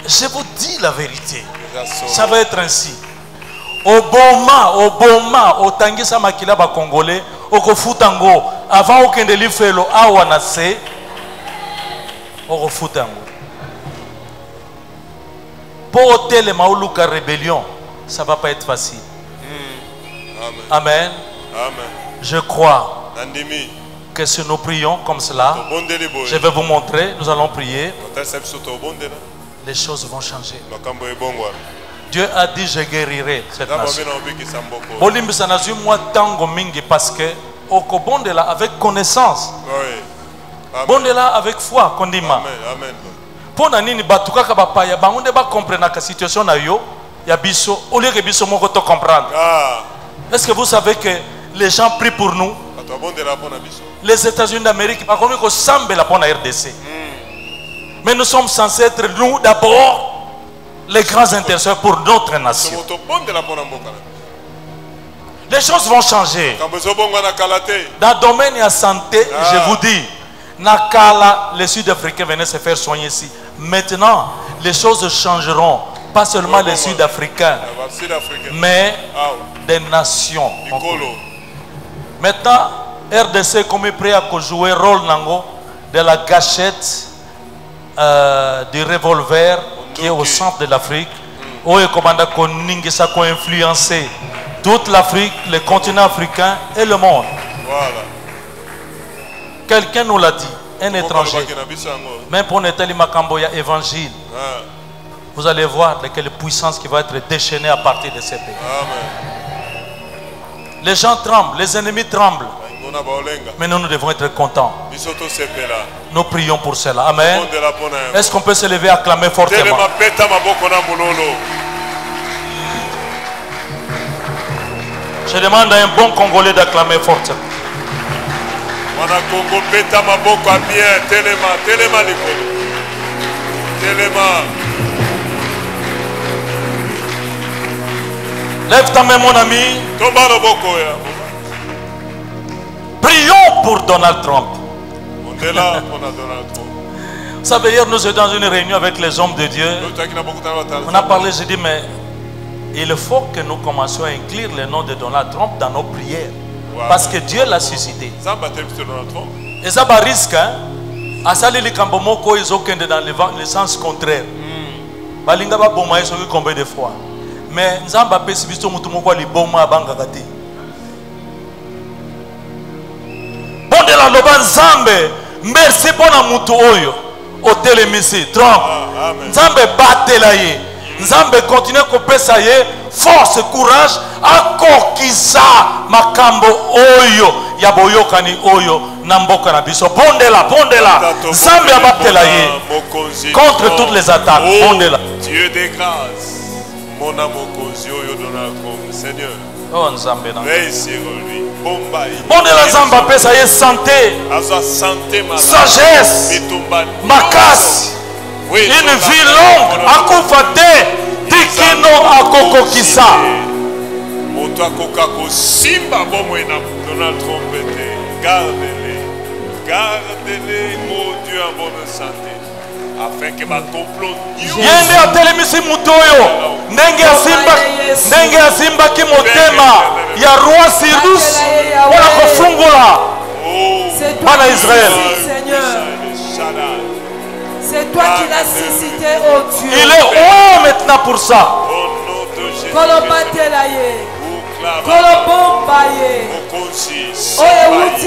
Je vous dis la vérité, ça va être ainsi. Obama otangisa makila ba congolais okofutango avant okende lifelo awa na se pour tel mauluka rébellion, ça va pas être facile. Amen. Amen. Je crois que si nous prions comme cela, je vais vous montrer, nous allons prier, les choses vont changer. Dieu a dit je guérirai cette nation. Bolimbisa nazu moi tango mingi parce que okobondela avec connaissance. Bondela avec foi kondima. Amen. Pour nani batukaka bapaya bangonde ba comprendre la situation na yo ya biso au lieu que biso moko to comprendre. Est-ce que vous savez que les gens prient pour nous? Les États-Unis d'Amérique pas comme ko sambela pour la RDC. Mais nous sommes censés être nous d'abord les grands intercesseurs pour notre nation. Les choses vont changer. Dans le domaine de la santé, je vous dis, Nakala, les Sud-Africains venaient se faire soigner ici. Maintenant, les choses changeront. Pas seulement les Sud-Africains, mais des nations. Maintenant, RDC comme prêt à jouer rôle nango de la gâchette du revolver qui est au centre de l'Afrique. Où est commandant qu'on n'ingessa qu'on influencer toute l'Afrique, le continent africain et le monde. Voilà. Quelqu'un nous l'a dit, un étranger. Même pour Nathalie Makamboya, évangile. Vous allez voir de quelle puissance qui va être déchaînée à partir de ces pays. Les gens tremblent, les ennemis tremblent. Mais nous devons être contents. Nous prions pour cela. Amen. Est-ce qu'on peut se lever et acclamer fortement? Je demande à un bon Congolais d'acclamer fortement. Lève ta main, mon ami. Tomba loboko ya. Prions pour Donald Trump. Ondela pona Donald Trump. Vous savez, hier nous étions dans une réunion avec les hommes de Dieu. On a parlé, j'ai dit, mais il faut que nous commencions à inclure le nom de Donald Trump dans nos prières. Parce que Dieu l'a suscité. Et ça va risque, hein? À salir les Kambomoko, ils ont dans le sens contraire. Balinga va bomber sur combien de fois. Mais Nzamba pesi biso mutumoko li boma bangakati. Bon de la loba Nzambe, merci pour la mutu oyo. Hôtel Emissi, Trump. Nzambe batela ye. Nzambe continue kopesa ye force, courage, akokisa makambo oyo ya boyokani oyo na mboka na biso. Bondela. Nzambe abatela ye contre toutes les attaques. Bondela. Dieu des grâces. Mon amokozi oyo Donald Seigneur. Oh Nzambe na. Réussir lui. Bondela Nzambe apesa ye santé. Sagesse. Makasi. Une vie longue. Akufate. Dikino akokokisa. Moto akokako simba bomwe na Donald Trump ete. Gardez-les, mon Dieu, en bonne santé. Afin que ma complot yende atelemisi mutoyo ndenge ya simba ki motema ya roi Cyrus wana kofungula bana Israël. C'est toi qui l'as suscité, oh Dieu. Il est haut maintenant pour ça.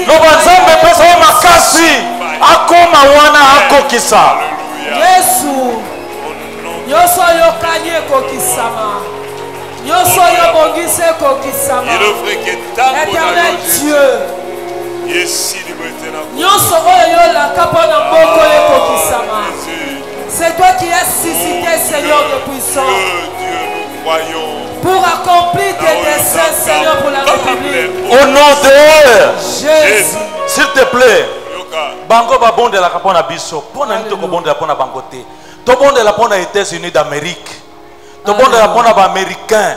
Loba Nzambe pesa ye makasi akoma wana akokisa. Yesu nyoso yokani ekokisama, nyoso yobongisi ekokisama. Éternel Dieu, nyoso oyo yolaka mpona mboko ekokisama. C'est toi qui as suscité, Seigneur de puissance, pour accomplir tes desseins, Seigneur, pour la République. Au nom de Jésus, s'il te plaît. Bango ba bonde la kapona biso pona nito ko bonde la pona bango te to bonde la pona États-Unis d'Amérique to bonde la pona ba américain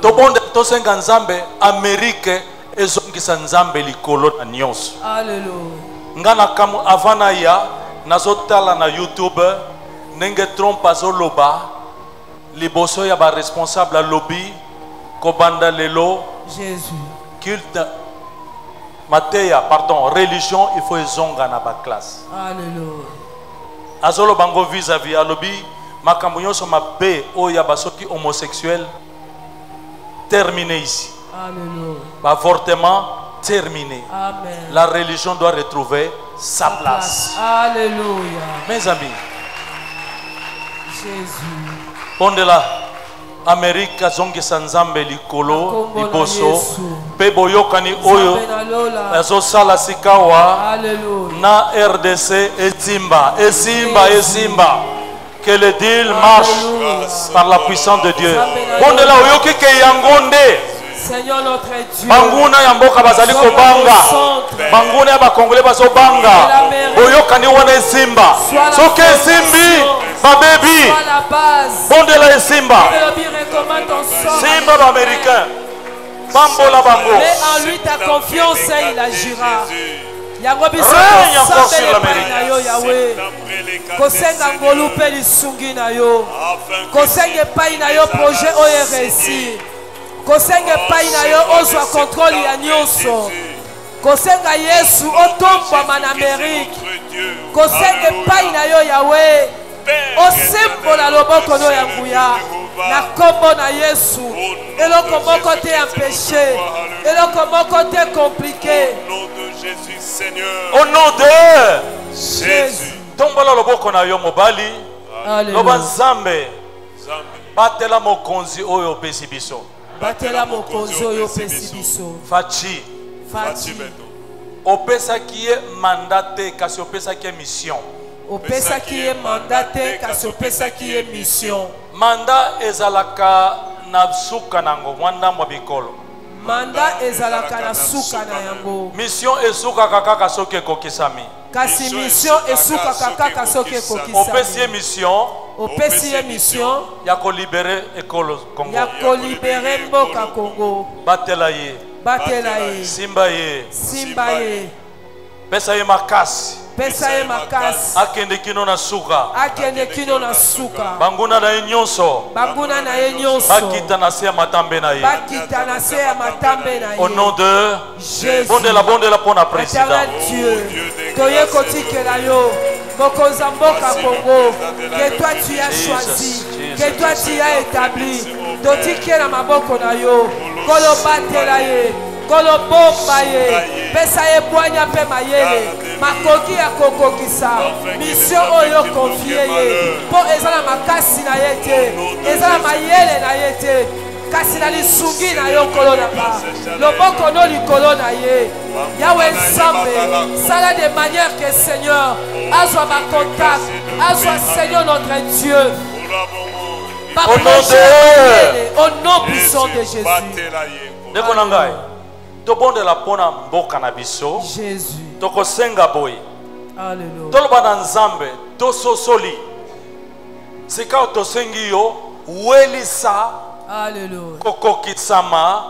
to bonde to senga Nzambe Amérique ezongisa Nzambe likolo na nyonso. Alléluia. Ngana kamu avana ya nazotala na YouTube nenge Trump azoloba liboso ya ba responsable lobby ko banda lelo Jésus culte Mateya, pardon, religion, il faut zonga na ba classe. Alléluia. Azolo bango vis-à-vis alobi makambo nyonso mabe oya basoki homosexuel terminé ici. Alléluia. Avortement terminé. Amen. La religion doit retrouver sa place. Alléluia. Mes amis, Jésus. Pondela Amérique azongisa Nzambe likolo liboso pe boyokani oyo azosala sikawa na RDC esimba que le deal marche par la puissance de Dieu. Pondela oyoki ke yangonde Seigneur notre Dieu, banguna ya mboka bazali kobanga banguna ya bakongole bazobanga boyokani wana esimba soki esimbi babebi bondela esimba simba baaméricain bambola bango. Mets en lui ta confiance et il agira. Règne encore sur l'Amérique. Kosenga ngolu pe lisungi na yo, kosenga epai na yo projet oyo réussi, kosenga epai na yo ozwa contrôle ya nyonso, kosenga Yesu otombama na Amérique, kosenga epai na yo Yahweh osembola loboko no ya nguya na kombo na Yesu. Eloko moko te empêché, eloko moko te compliqué. Au nom de Jésus. Tombola loboko na yo mobali. Loba Nzambe batela mokonzi oyo pesi biso. Batela mokonzi oyo pesi biso. Fachi opesaki ye mandate kasi opesaki ye mission. Opesaki ye mandate kasi opesaki ye mission. Manda ezalaka na suka nango mwanda mwa bikolo. Manda ezalaka na suka na yango. Mission esukaka kaka soki ekokisami. Kasi mission esukaka kaka soki ekokisami. Opesi ye mission opesi ye mission ya ko libérer école Congo. ya kolibere mboka Congo. Batela ye. Batela ye. Simba ye. Simba ye. Pesa ye makasi. Pesa ye makasi. Akende kino na suka. Akende kino na suka. Banguna na ye nyonso. Banguna na ye nyonso. Bakita na se ya matambe na ye. Bakita na se ya matambe na ye. Au nom de Jésus. Bondela pona président. Éternel Dieu, toye kotikela yo, bokonza mboka Congo, que toi tu as choisi, que toi tu as établi, totikela maboko na yo, kolobatela ye, kolobomba ye, pesa ye bwanya pe mayele, makoki ya kokokisa, mission oyo confie ye, po ezala makasi na ye te, ezala mayele na ye te, kasi na lisungi na yo nkolo nanga loboko no likolo na ye yawe nzambe sala de manière que Seigneur azwa bacontact azwa Seigneur notre Dieu au nom puissant de Jésus. Ndeko na ngai tobondela mpona mboka na biso Jésus. tokosenga boye Alléluia. toloba na nzambe tososoli sika tosengi yo welisa Alléluia. kokokisama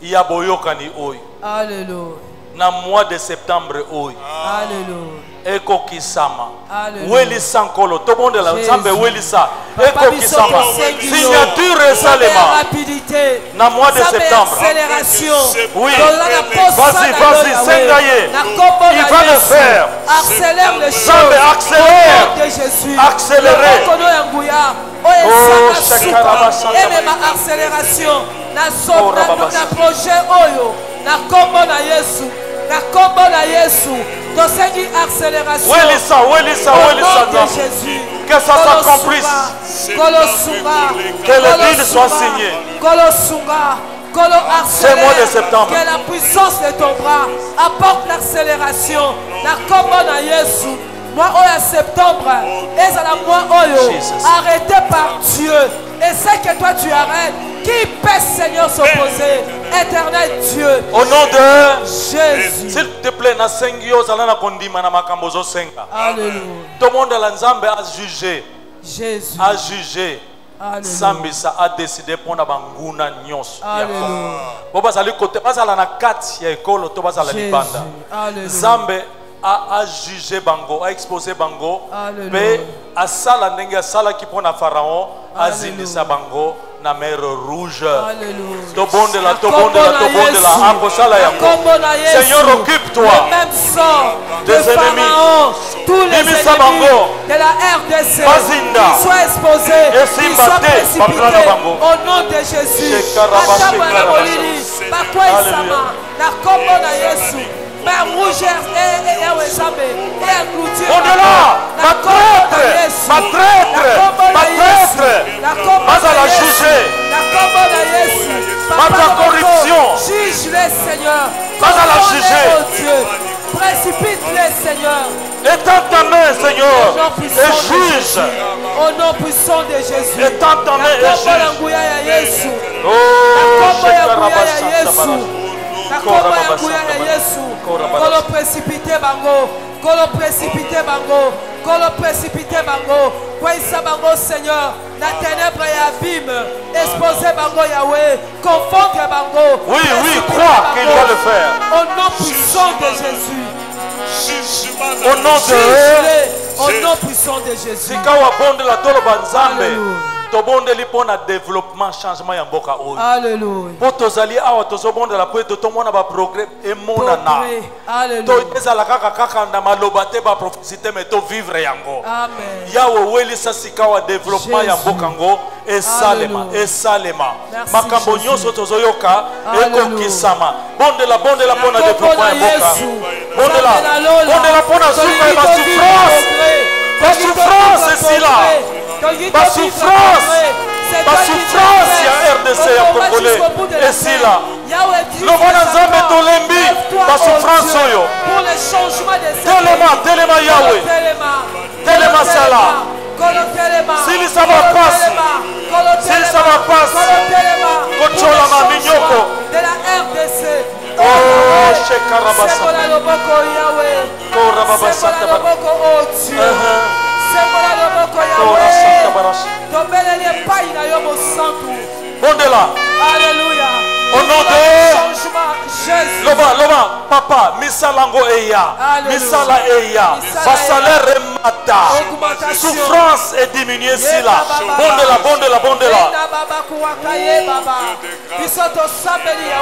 ya boyokani oyo Alléluia. na mois de septembre oyo Alléluia. ekokisama Alléluia. welisa nkolo tobondela nzambe welisa Papa biso ekokisama tosengi yo. signature esalema rapidité na mois de Nzambe septembre. accélération. Oui. Tozala posa Vas-y, na vas-y, yo, senga Yahweh. ye. Na kombo Il na va le Yesu. faire. Accélère les choses. Nzambe, accélère. Au nom de Jésus. Accélérer. Loboko no ya nguya. Oh, Oyo esaka shakaraba, suka. shakaraba. Emema accélération. Na Oh, rababa, na projet oyo. Na kombo na Yesu. Na kombo na Yesu. Tosengi accélération. welisa welisa Au welisa nom de nzambe Jésus. que ça s'accomplisse Que le deal soit signé. Ce mois de septembre. Que la puissance de ton bras apporte l'accélération. La commande à Jésus. Moi, au septembre, et à la mois oyo, Jesus. arrêté par Dieu. Et c'est que toi tu arrêtes. Qui peut, Seigneur, s'opposer? Éternel Dieu. au nom de Jésus. s'il te plaît nasengi yo ozala na kondima na makambo ozosenga Alléluia. tomondela nzambe ajuge Jésus. ajuge Alléluia. sambisa adeside mpona banguna nyonso ya Alléluia. Kongo. Bo bazali kote bazala na kati ya ekolo to bazala Jésus. libanda Alléluia. nzambe ajuge bango aexpose bango Alléluia. mpe asala ndenge asalaki mpona pharaon Alléluia. azindisa bango na mer rouge Alléluia. tobondela Na tobondela kombo na tobondela Yesu. akosala Na yango kombo na Yesu. Seigneur occupe-toi Le même sang de des ennemis. Pharaon, tous les Bimisa ennemis bango. de la RDC, Bazinda. qu'ils soient exposés, Et qu'ils soient Simbate, précipités Babrana bango. au nom de Jésus. Shekaraba, Atabwa na shekaraba. molili, bakwa isama, na kombo na Yesu. Mer rouge et Ewesambe, et engloutir Au-delà, na ma kombo na traître, Yesu. ma traître, Na kombo na ma Yesu. traître. Na kombo Pas à na la Yesu. juger. Na kombo na Yesu. Pas Papa ta Moko, corruption. juge-les, Seigneur. Pas à la Condamne-les, juger. oh Dieu. Précipite-les, Seigneur. étends ta main Au Seigneur nom puissant et de juge Jésus. Au nom puissant de Jésus. étends ta main et Na kombo ya juge nguya ya Yesu. Na oh kombo ya nguya shekaraba ya santa Yesu. baraka. Na kombo ya nguya ya Yesu. Kolo précipité bango. Kolo précipité bango. Kolo précipité bango. Kwesa bango Seigneur. La ténèbre et abîme. Exposer bango Yahweh. Confondre bango. Oui, Précipiter crois qu'il bango. va le faire. Au nom puissant de Jésus. au nom de Juge-les. Au nom puissant de Jésus. sika wabondela toloba nzambe Alléluia. tobondeli mpona développement changement ya mboka oyo Alléluia. mpo tozali awa tozobondela mpo ete tomona baprogrès emonana Progrès. Alléluia. to ezala kaka na maloba te baprofesi te me tovivre yango Amen. yawe welisa sika wa développement ya Jésus. mboka ngo esalema Alléluia. esalema Merci, makambo Jésus. nyonso tozoyoka Alléluia. ekokisama bondela mpona Na développement kombo ya na mboka Yesu. bondela Nzambe na lola. mpona zuka ya Tolingi basouffrance tovivre basouffrance progrès. esila Tolingi basouffrance tovivre progrès. C'est toi qui basouffrance fais. ya RDC ya On va congolais jusqu'au bout de la esila terre. Yahweh, Dieu, lobona c'est nzambe ta part. tolembi Lève-toi, basouffrance oh Dieu, oyo pour le changement des telema yawe telema sala silisa mapasi silisa mapasi kotolama minyoko de la RDC. oh shekarabasa Sebola loboko Yahweh. korababasata Sebola loboko oh Dieu. Sebola loboko korasata Yahweh. loba papa misalango eya misala eya basalaire mata souffrance est diminuée si là bondela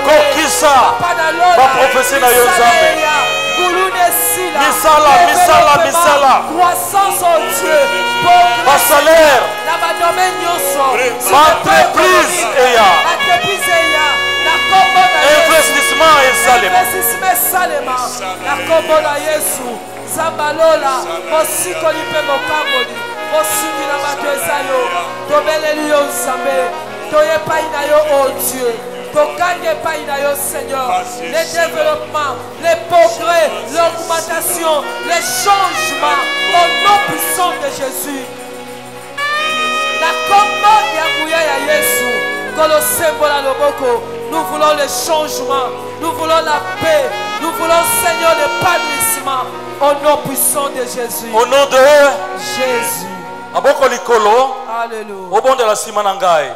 kokisa baprophétie na yo nzambe misala croissance au Dieu basalaire entreprise eya investissement esalema na kombo na Yesu zambalola mosikoli mpe mokangoli mosungi na bato eza yo tobeleli yo nzambe toye epai na yo o Dieu tokange epai na yo Seigneur les développements, les progrès, l'augmentation, les changements au nom puissant de Jésus na kombo ya nguya ya Yesu kolosembola loboko. Nous voulons le changement, nous voulons la paix, nous voulons, Seigneur, l'épanouissement au nom puissant de Jésus. Au nom de Jésus. Aboko likolo. Alléluia. Au bon de la simanangai.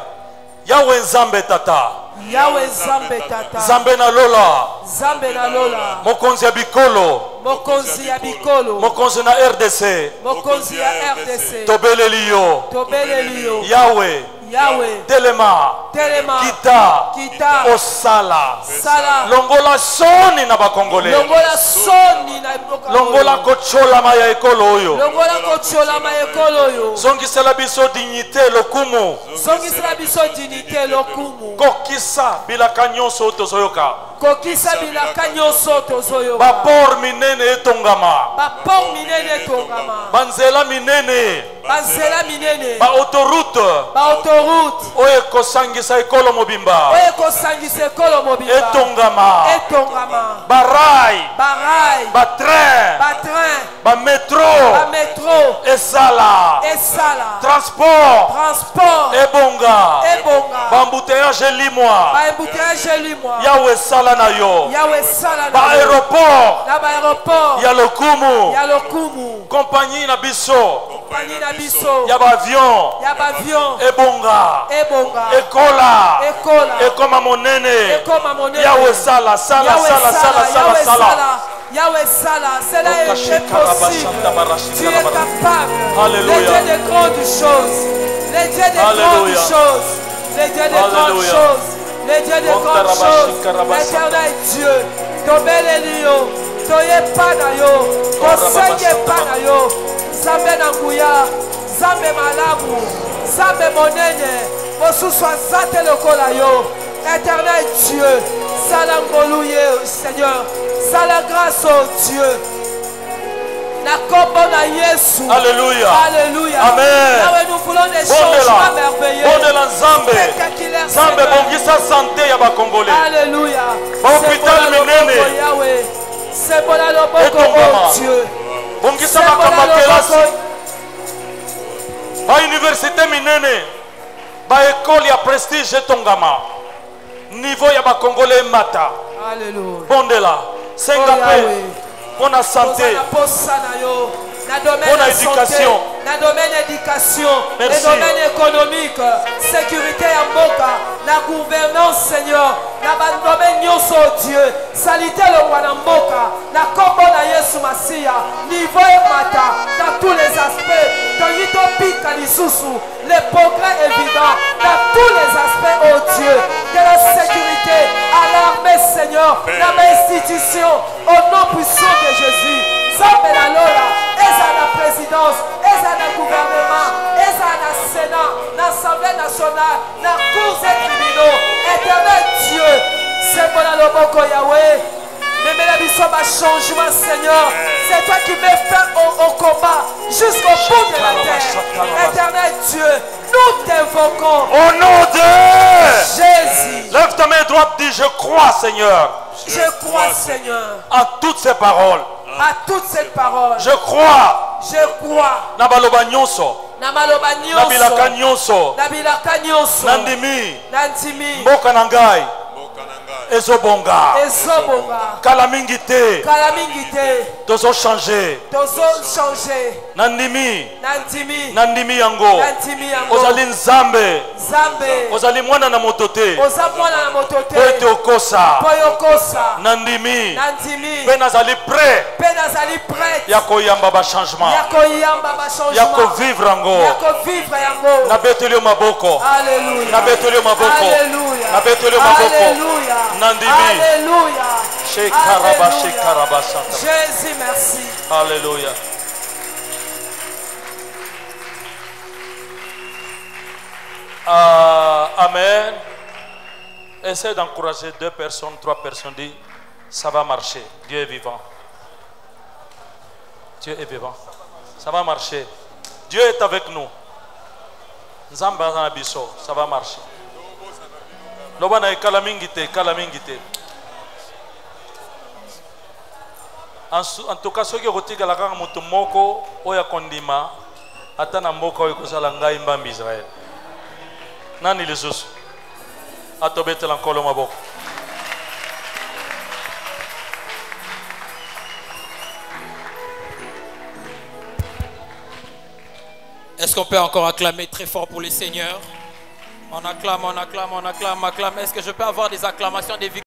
Yahweh Nzambe tata. Yahweh Nzambe tata. Zambe na lola. Zambe na lola. Mokonzi ya bikolo. Mokonzi ya bikolo. Mokonzi na RDC. Mokonzi ya RDC. Tobeleli yo. Tobeleli yo. Yahweh. Yahweh. Telema. Kita. Osala. Sala. Longola soni na bakongole. Longola soni na bakongole. Longola kochola maya ekolo oyo. Longola kochola maya ekolo oyo. Zongisela biso dignité lokumu. Zongisela biso dignité lokumu. Kokisa bilaka nyonso tozoyoka. Kokisa bilaka nyonso tozoyoka. Bapor minene etongama. Bapor minene etongama. Banzela minene. Banzela minene. Ba autoroute. Ba autoroute. Oye kosangisa ekolo mobimba. Oye kosangisa ekolo mobimba. Etongama. Etongama. Barai. Barai. Ba train. Ba train. Ba métro. Ba métro. Esala. Esala. Transport. Transport. Ebonga. Ebonga. Ba embouteillage limwa. Ba embouteillage limwa. Yahweh sala na yo. Yahweh sala na yo. Ba aéroport. Na ba aéroport. Ya lokumu. Ya lokumu. Compagnie na biso. Compagnie na biso. Ya ba avion. Ya ba avion. Ebonga. Ebonga. Ekola. Ekola. Ekoma monene. Ekoma monene. Yahweh sala. Yahweh Sala, cela est possible. Tu es capable. Alléluia. Les dieux de grandes choses. Les dieux de grandes choses. Les dieux de grandes choses. Les dieux de grandes choses. L'éternel Dieu. Tobelelio. Toye panayo. Kosenge panayo. Zambe nanguya. Zambe malamu. Zambe monene. Mosusu azate lokola yo. Éternel Dieu. Salangoluye, Seigneur. Sala grâce au Dieu. Na kombo na Yesu. Alléluia. Alléluia. Amen. Là nous voulons des changements merveilleux. Bondela Nzambe. Nzambe bongisa santé ya ba Congolais. Alléluia. Ba hôpital minene. Yahweh. C'est bon à l'oboko oh Dieu. Bongisa makamba kelasi. Ba université minene. Ba école ya prestige etongama. Niveau ya ba Congolais mata. Alléluia. Bondela. Senga pe. Pour santé. Pour l'éducation. Dans le domaine éducation, le Merci. domaine économique, sécurité à Moka, la gouvernance, Seigneur, dans le domaine nyonso Dieu, salité le roi Mboka, la combo na Yesu Masia, niveau et mata, dans tous les aspects, dans l'utopie Kalisusu, les progrès évidents, dans tous les aspects, oh Dieu, de la sécurité à l'armée, Seigneur, dans l'institution, au nom puissant de Jésus, Zambela Lola, Eza la présidence, Eza le gouvernement, Eza le Sénat, l'Assemblée nationale, la Cour des tribunaux, éternel Dieu, c'est bon à l'oboko Yahweh. Mais la mission va changement, Seigneur. C'est toi qui mets fin au combat jusqu'au bout de la terre. Éternel Dieu, nous t'invoquons. Au nom de Jésus. Lève ta main droite, dis je crois, Seigneur. Je crois, Seigneur, à toutes ces paroles. à toutes ces paroles. Je crois. Je crois. Na baloba nyonso. Na maloba Na bilaka nyonso. nyonso. Na bilaka nyonso. Nandimi. Nandimi. Mboka na ngai. ezobonga ezobonga kala mingi te kala mingi te tozochange tozochange nandimi nandimi yango ozali nzambe nzambe ozali mwana na moto te oza mwana na moto te po ete okosa po yokosa nandimi nandimi mpe nazali prêt mpe nazali prête ya koyamba bachangement ya koyamba bachangement ya kovivre yango ya kovivre yango nabeteli yo maboko Alléluia. nabeteli yo maboko Alléluia. nabeteli yo maboko Alléluia. nandimi Alléluia. shekaraba Alléluia. shekaraba santa Jésus, merci. Alléluia. Amen. Essaye d'encourager 2 personnes, 3 personnes. Dis, ça va marcher. Dieu est vivant. Dieu est vivant. Ça va marcher. Dieu est avec nous. Nzamba na biso, ça va marcher. Lobana kalamingite, kalamingite. En tout cas, ceux qui ont été à la gang Mutumoko, Oya Kondima, Atana Moko, Oyokozalanga, Imbam Israël. Nani les os. Atobete l'encolo maboko. Est-ce qu'on peut encore acclamer très fort pour le Seigneur? On acclame, on acclame, on acclame, on acclame. Est-ce que je peux avoir des acclamations, des victoires?